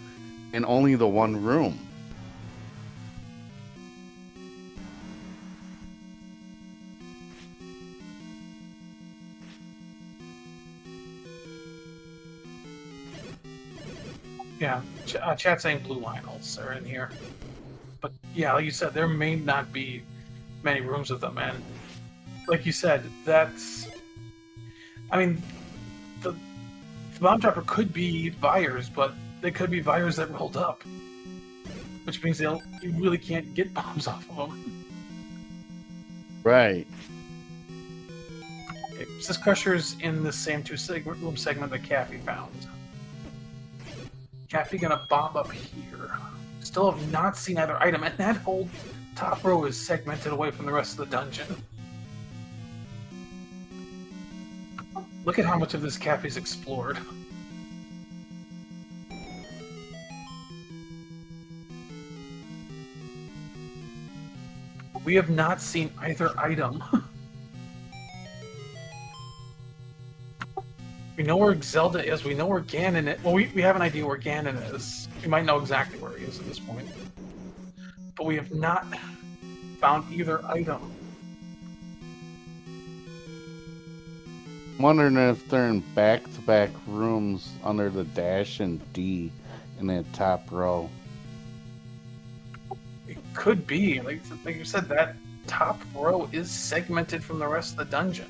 and only the one room. Yeah, chat saying blue Lionels are in here. But yeah, like you said, there may not be many rooms with them, and like you said, I mean, the bomb dropper could be buyers, but they could be buyers that rolled up. Which means you really can't get bombs off of them. Right. Okay, Syscrusher's in the same 2-room segment that Caffy found. Caffy gonna bomb up here. Still have not seen either item, and that whole top row is segmented away from the rest of the dungeon. Look at how much of this Caffy's explored. We have not seen either item. We know where Zelda is. We know where Ganon is. Well, we have an idea where Ganon is. We might know exactly where he is at this point. But we have not found either item. I'm wondering if they're in back-to-back rooms under the dash and D in that top row. It could be. Like you said, that top row is segmented from the rest of the dungeon.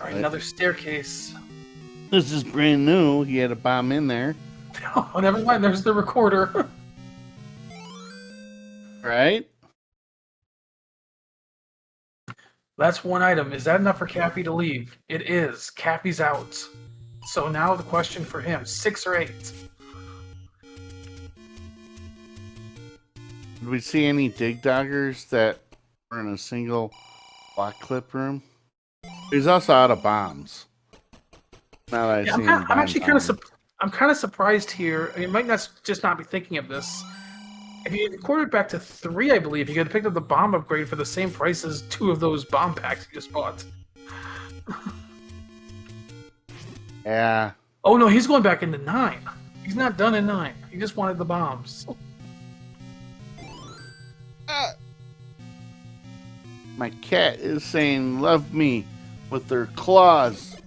All right, another staircase. This is brand new. He had a bomb in there. Oh, never mind. There's the recorder. Right? That's one item. Is that enough for Caffy to leave? It is. Caffy's out. So now the question for him, 6 or 8? Did we see any dig doggers that were in a single block clip room? He's also out of bombs. Now that I see him, I'm actually kind of surprised here. I mean, might not just not be thinking of this. If you recorded back to 3, I believe, you could have picked up the bomb upgrade for the same price as 2 of those bomb packs you just bought. Yeah. Oh no, he's going back into 9. He's not done in 9. He just wanted the bombs. My cat is saying, "Love me," with their claws.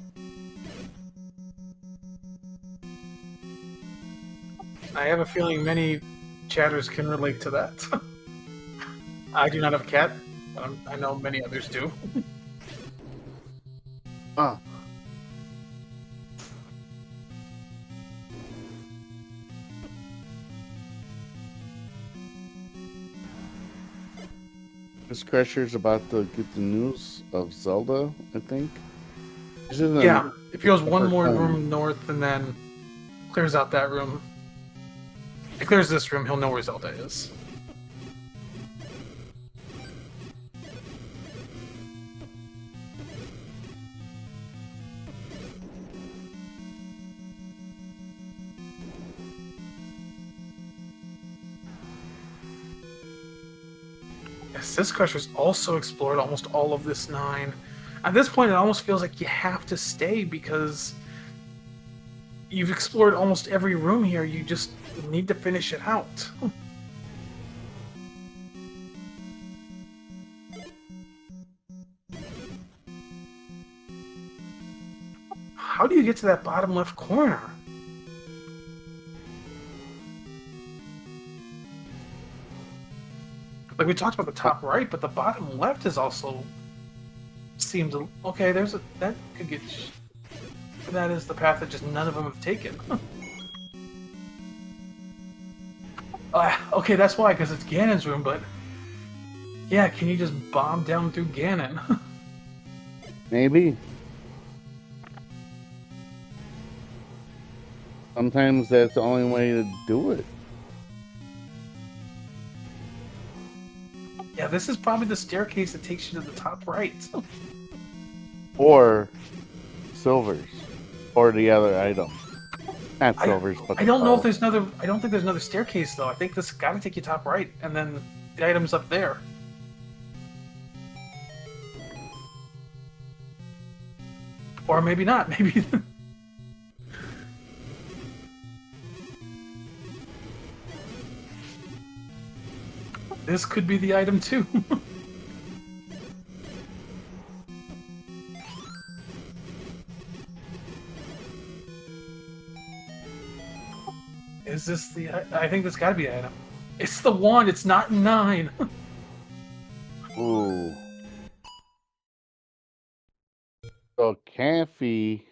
I have a feeling many chatters can relate to that. I do not have a cat, but I know many others do. Oh. Syscrusher's about to get the news of Zelda, I think. Yeah, if he goes one more room north and then clears out that room, if he clears this room, he'll know where Zelda is. Syscrusher's also explored almost all of this 9. At this point, it almost feels like you have to stay because you've explored almost every room here. You just need to finish it out. How do you get to that bottom left corner? Like we talked about the top right, but the bottom left is also seems okay. There's a that could get. That is the path that just none of them have taken. Okay, that's why, because it's Ganon's room. But yeah, can you just bomb down through Ganon? Maybe. Sometimes that's the only way to do it. Yeah, this is probably the staircase that takes you to the top right. Or silvers. Or the other item. Not silvers, but I don't know if there's another. I don't think there's another staircase though. I think this got to take you top right, and then the item's up there. Or maybe not. Maybe. This could be the item too. Is this the... I think this gotta be the item. It's the wand, it's not 9. Ooh. So Caffy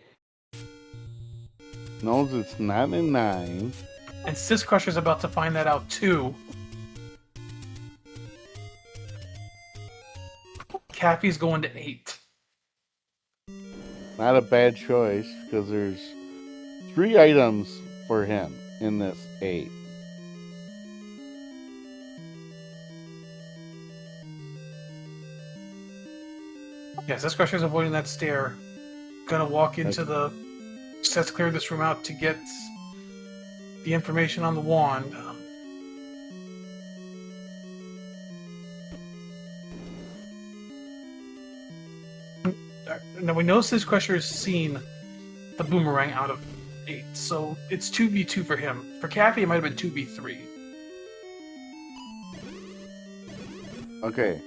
knows it's not a 9. And Syscrusher's about to find that out too. Caffy's going to 8. Not a bad choice, because there's 3 items for him in this 8. Yeah, Syscrusher's avoiding that stair. Gonna walk into the... Just has to clear this room out to get the information on the wand. Now we know Syscrusher has seen the boomerang out of 8, so it's 2v2 for him. For Caffy, it might have been 2v3. Okay.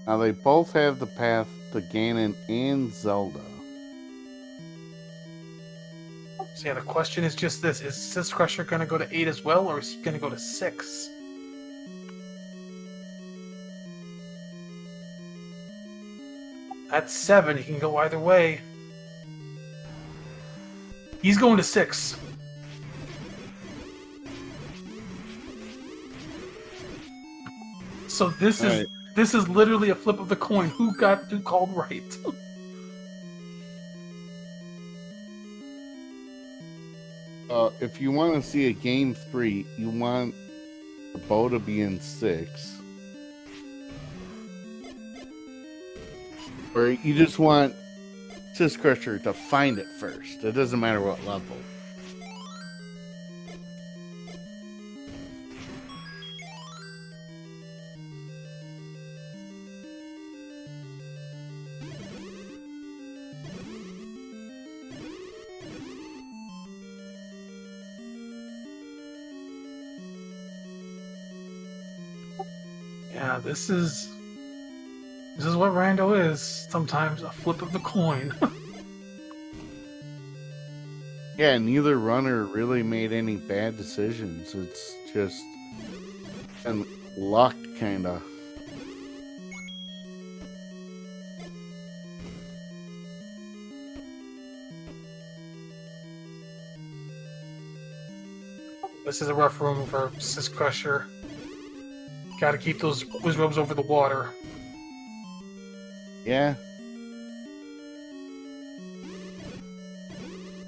Now they both have the path to Ganon and Zelda. So yeah, the question is just this: is Syscrusher going to go to 8 as well, or is he going to go to 6? That's 7. He can go either way. He's going to 6. So this is literally a flip of the coin. Who called right? If you want to see a game 3, you want the bow to be in 6. Or you just want Syscrusher to find it first. It doesn't matter what level. Yeah, this is what Rando is. Sometimes a flip of the coin. Yeah, neither runner really made any bad decisions. It's just and luck, kind of. This is a rough room for Syscrusher. Got to keep those robes over the water. Yeah.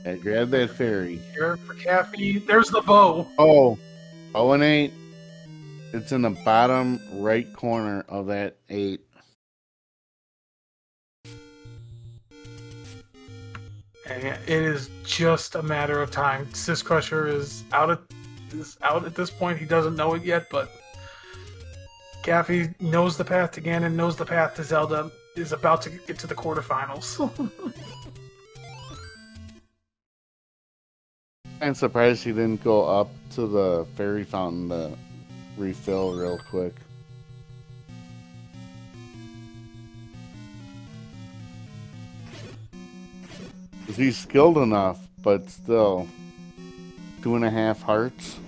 And grab that fairy. Here for Caffy. There's the bow. Oh, and 8. It's in the bottom right corner of that 8. And it is just a matter of time. Syscrusher is out at this point. He doesn't know it yet, but Caffy knows the path to Ganon, knows the path to Zelda, is about to get to the quarterfinals. I'm surprised he didn't go up to the fairy fountain to refill real quick. He's skilled enough, but still. 2.5 hearts.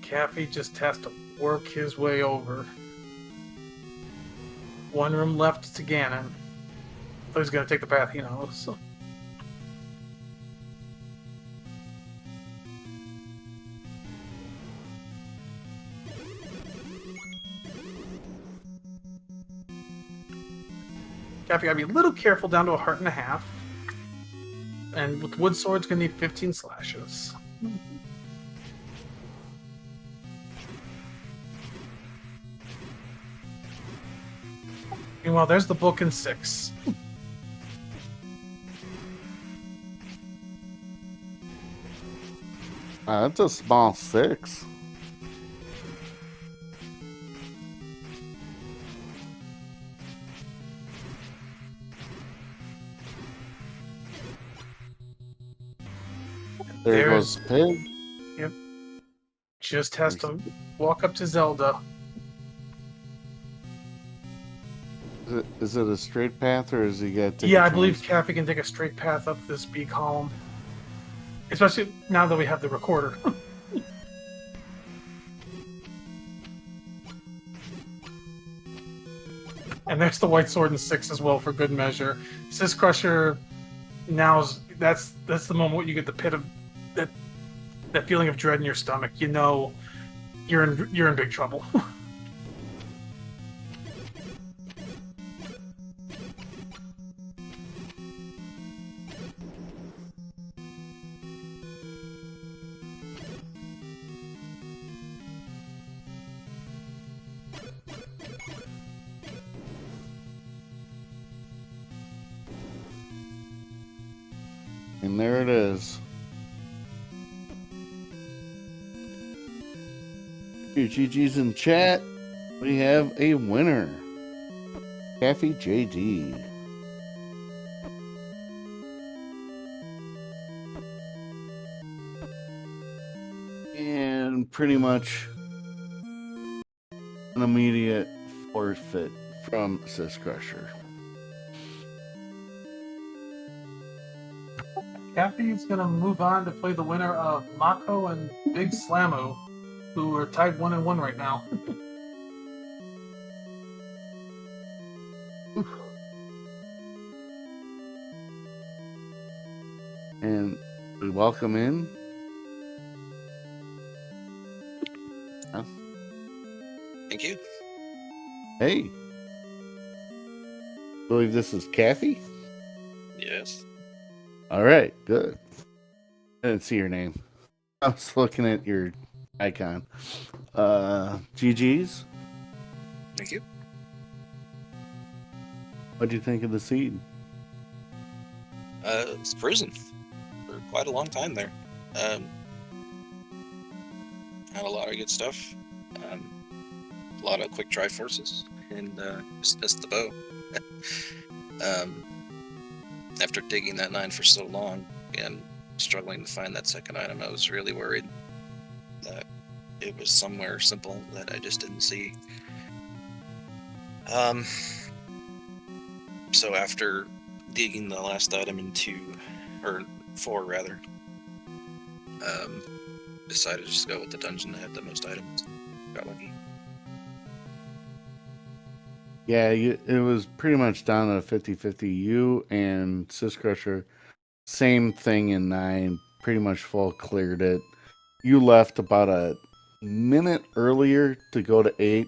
Caffy just has to work his way over. One room left to Ganon. So he's gonna take the path he knows. Caffy gotta be a little careful down to 1.5 hearts. And with wood sword's gonna need 15 slashes. Meanwhile, there's the book in 6. That's a small 6. There goes Pig. Yep. Just has to walk up to Zelda. Is it a straight path, or is he got to? Yeah, I believe Caffy can take a straight path up this B column. Especially now that we have the recorder. And there's the white sword in 6 as well for good measure. Syscrusher, that's the moment you get the pit of that feeling of dread in your stomach. You know you're in big trouble. And there it is. Your GG's in chat. We have a winner. CaffyJD. And pretty much an immediate forfeit from Syscrusher. Caffy's going to move on to play the winner of Mako and Big Slamu, who are tied 1-1 right now. And we welcome in. Thank you. Hey. Believe this is Caffy? Yes. All right, good. I didn't see your name. I was looking at your icon. GG's. Thank you. What'd you think of the seed? It's cruising for quite a long time there. Had a lot of good stuff. A lot of quick Triforces, and just missed the bow. After digging that 9 for so long and struggling to find that second item, I was really worried that it was somewhere simple that I just didn't see. So after digging the last item in 4 rather, decided to just go with the dungeon that had the most items. Got lucky. Yeah, it was pretty much down to 50-50. You and Syscrusher, same thing in 9, pretty much full cleared it. You left about a minute earlier to go to 8.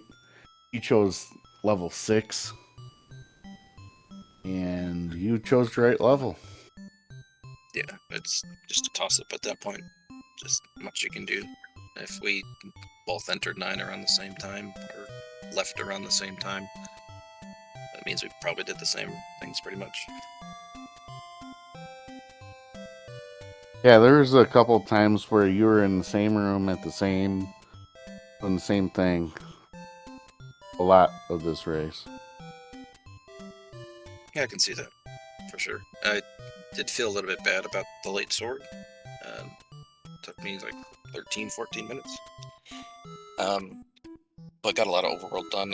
You chose level 6. And you chose the right level. Yeah, it's just a toss-up at that point. Just much you can do. If we both entered 9 around the same time, or left around the same time, that means we probably did the same things pretty much. Yeah, there was a couple times where you were in the same room at doing the same thing. A lot of this race. Yeah, I can see that, for sure. I did feel a little bit bad about the late sword. Took me like 13, 14 minutes. But got a lot of overworld done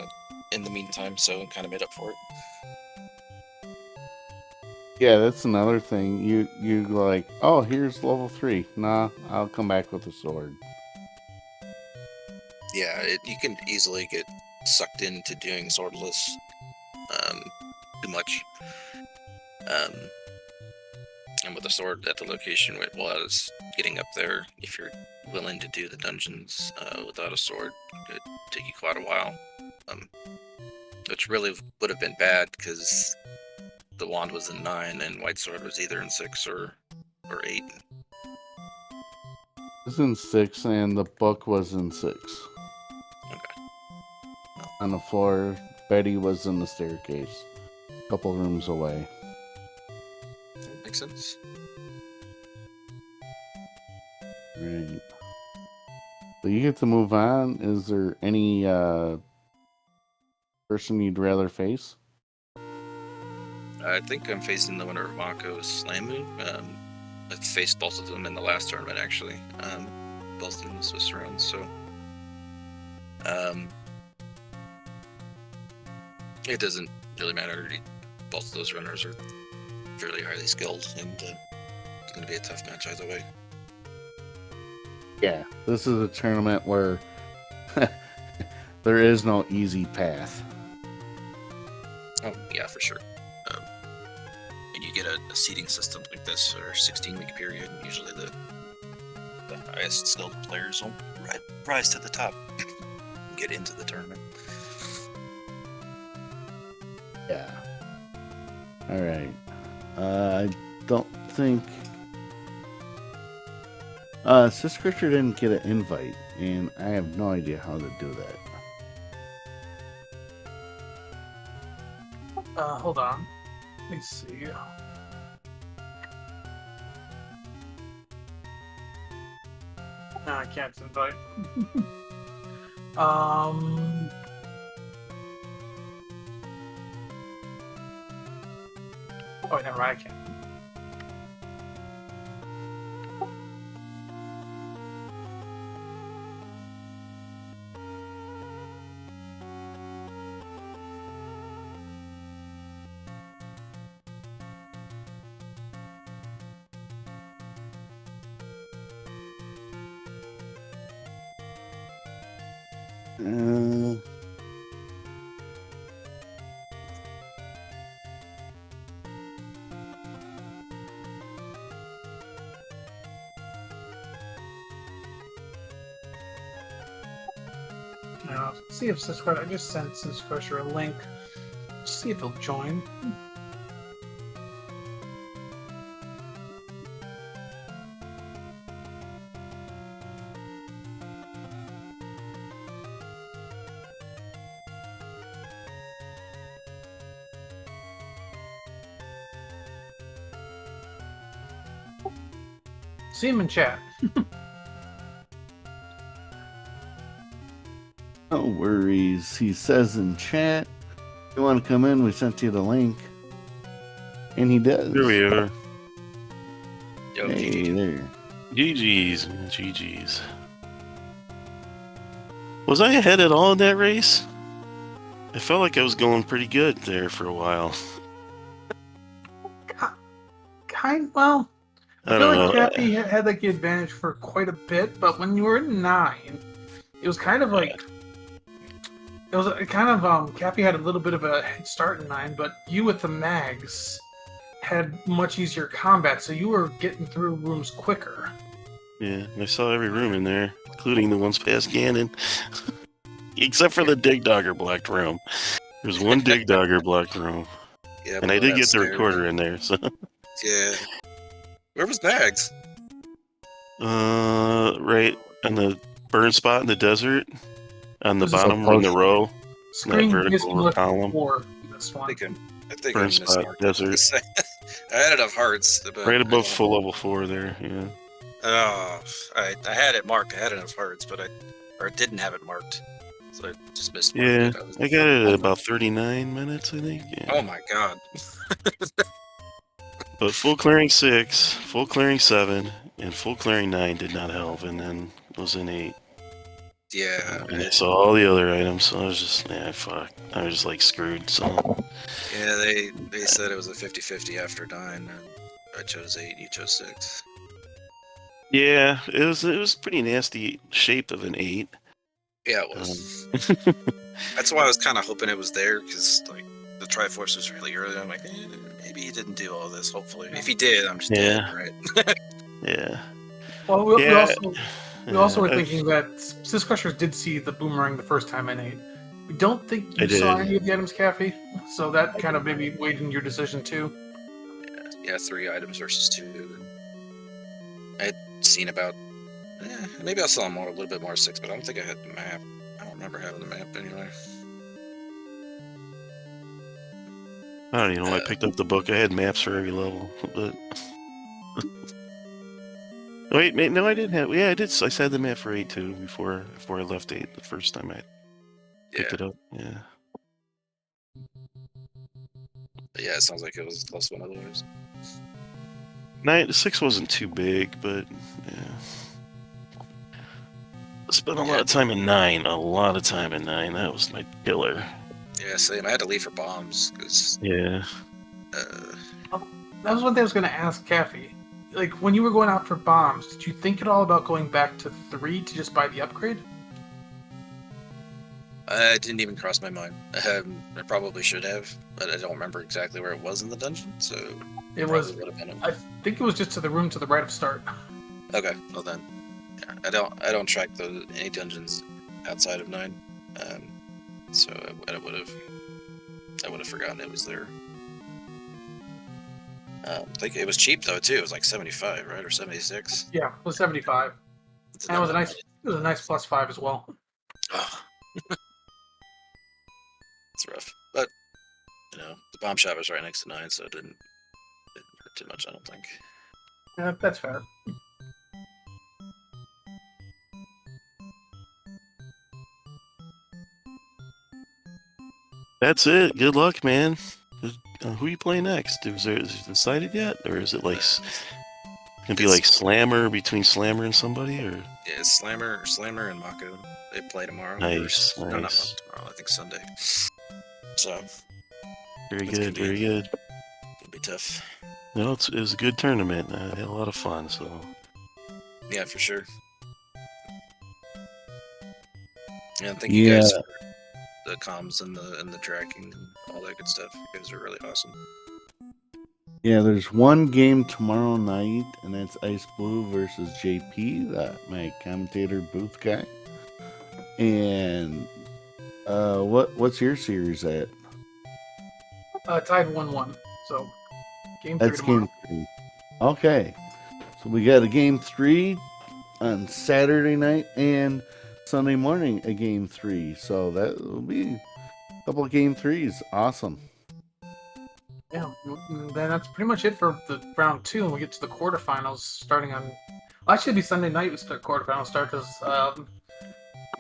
in the meantime, so kind of made up for it. Yeah, that's another thing. You like, oh, here's level 3. Nah, I'll come back with a sword. Yeah, you can easily get sucked into doing swordless too much. And with a sword at the location while I was getting up there, if you're willing to do the dungeons without a sword, it could take you quite a while. Which really would have been bad because the wand was in 9 and white sword was either in 6 or 8. It was in 6 and the book was in 6. Okay. Well, On the floor, Betty was in the staircase, a couple rooms away. that makes sense. Right. So you get to move on. Is there any person you'd rather face? I think I'm facing the winner of Mako's Slamu. I faced both of them in the last tournament, actually. Both in the Swiss rounds, so... it doesn't really matter. Both of those runners are fairly highly skilled, and it's going to be a tough match either way. Yeah, this is a tournament where there is no easy path. Oh, yeah, for sure. When you get a seeding system like this, or 16-week period, usually the highest skilled players will rise to the top and get into the tournament. Yeah. All right. I don't think Syscrusher didn't get an invite, and I have no idea how to do that. Hold on. Let me see. No, I can't invite. um. Oh, never mind. I can't. Uh, See if Syscrusher. I just sent Syscrusher a link. See if he'll join. See him in chat. no worries. He says in chat, if you want to come in, we sent you the link. And he does. Here we are. Yo, Hey, GG. there. GG's, man, GG's. Was I ahead at all in that race? I felt like I was going pretty good there for a while. Well, I I feel don't like know. Cappy had like the advantage for quite a bit, but when you were in 9, it was kind of like it was kind of Cappy had a little bit of a head start in 9, but you with the mags had much easier combat, so you were getting through rooms quicker. Yeah, I saw every room in there, including the ones past Ganon. Except for the Dig Dogger blocked room. There's one Dig Dogger blocked room. Yeah, And I below did that get the stairs. recorder in there, so. Yeah. Where was Mags? Right on the burn spot in the desert, on the Was this bottom a in the row, Screen vertical is left column. for this one. I think Burn I spot, mismarked desert. it. I had enough hearts. But Right I above don't- full level 4 there, yeah. Oh, I had it marked. I had enough hearts, but I didn't have it marked. So I just missed. Yeah, it. I got it at about 39 minutes, I think. Yeah. Oh my god. But full clearing 6, full clearing 7, and full clearing 9 did not help, and then was in 8. Yeah. And I saw all the other items, so I was just, fuck. I was just like screwed, so. Yeah, they said it was a 50-50 after 9, and I chose 8, you chose 6. Yeah, it was pretty nasty shape of an 8. Yeah, it was. Um, That's why I was kind of hoping it was there, because like the Triforce was really early. I'm like, maybe he didn't do all this. Hopefully, if he did, I'm just dead, right? yeah. Well, we Yeah. also were I- thinking that Syscrushers did see the boomerang the first time in 8. We don't think you I saw did. any of the items, Caffey, so that kind of maybe weighed in your decision too. Yeah, 3 items versus 2. I had seen about, maybe I saw more, a little bit more 6, but I don't think I had the map. I don't remember having the map anyway. I don't even know. I picked up the book. I had maps for every level, but wait, no, I didn't have. Yeah, I did. I had the map for 8 too before I left 8 the first time I picked it up. Yeah. But yeah, it sounds like it was a close one otherwise. 6 wasn't too big, but yeah. I spent a lot of time in 9. A lot of time in 9. That was my killer. Yeah, same. I had to leave for bombs because Yeah. That was one thing I was going to ask Caffey. Like, when you were going out for bombs, did you think at all about going back to 3 to just buy the upgrade? I didn't even cross my mind. I probably should have, but I don't remember exactly where it was in the dungeon. So It was, probably would have been I think it was just to the room to the right of start. okay. Well then, yeah, I don't track any dungeons outside of 9. So I would have forgotten it was there. I think it was cheap though too. It was like 75, right, or 76. Yeah, it was 75. It's And it was a another- nice +5 as well. Oh. It's rough, but the bomb shop was right next to 9, so it didn't hurt too much. I don't think. Yeah, that's fair. That's it. Good luck, man. Who are you playing next? Is it decided yet, or is it like gonna be like Slammer between Slammer and somebody, or Yeah, Slammer and Mako. They play tomorrow. Nice, No, not nice. tomorrow. I think Sunday. So Very it's gonna good, be very good. Gonna be tough. No, it was a good tournament. I had a lot of fun. So Yeah, for sure. Yeah, thank you guys for the comms and the tracking and all that good stuff. You guys are really awesome. Yeah, there's one game tomorrow night, and that's Ice Blue versus JP, my commentator booth guy. And what's your series at? Tied 1-1. So game 3 That's tomorrow. game 3. Okay, so we got a game 3 on Saturday night and Sunday morning a game 3. So that will be a couple of game 3s. Awesome. Yeah, then that's pretty much it for the round 2, and we get to the quarterfinals starting on. Well, actually, it'll be Sunday night. We start quarterfinals start because the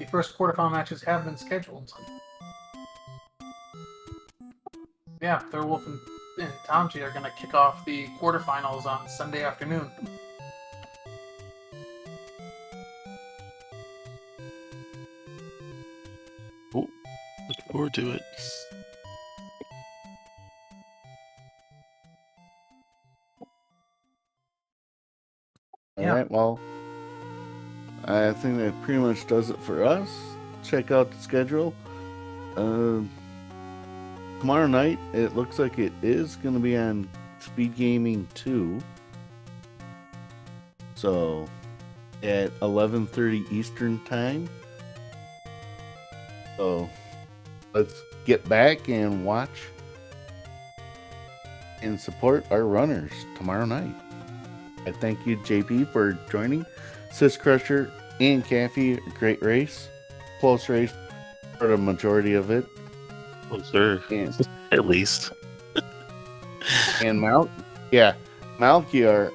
first quarterfinal matches have been scheduled. Yeah, Thurwolf and Tomji are going to kick off the quarterfinals on Sunday afternoon. look forward to it. All right, well, I think that pretty much does it for us. Check out the schedule. Tomorrow night, it looks like it is going to be on SpeedGaming 2. So, at 11:30 Eastern Time. So, let's get back and watch and support our runners tomorrow night. I thank you, JP, for joining. Syscrusher and Caffy, great race. Close race for the majority of it. Well, sir, And, at least. and Malkier,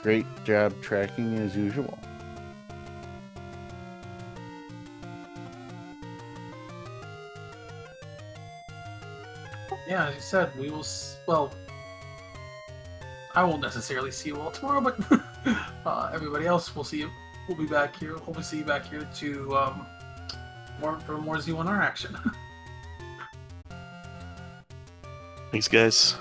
great job tracking as usual. Yeah, as you said, we will. Well, I won't necessarily see you all tomorrow, but everybody else will see you. We'll be back here. Hope to see you back here to more Z1R action. Thanks, guys.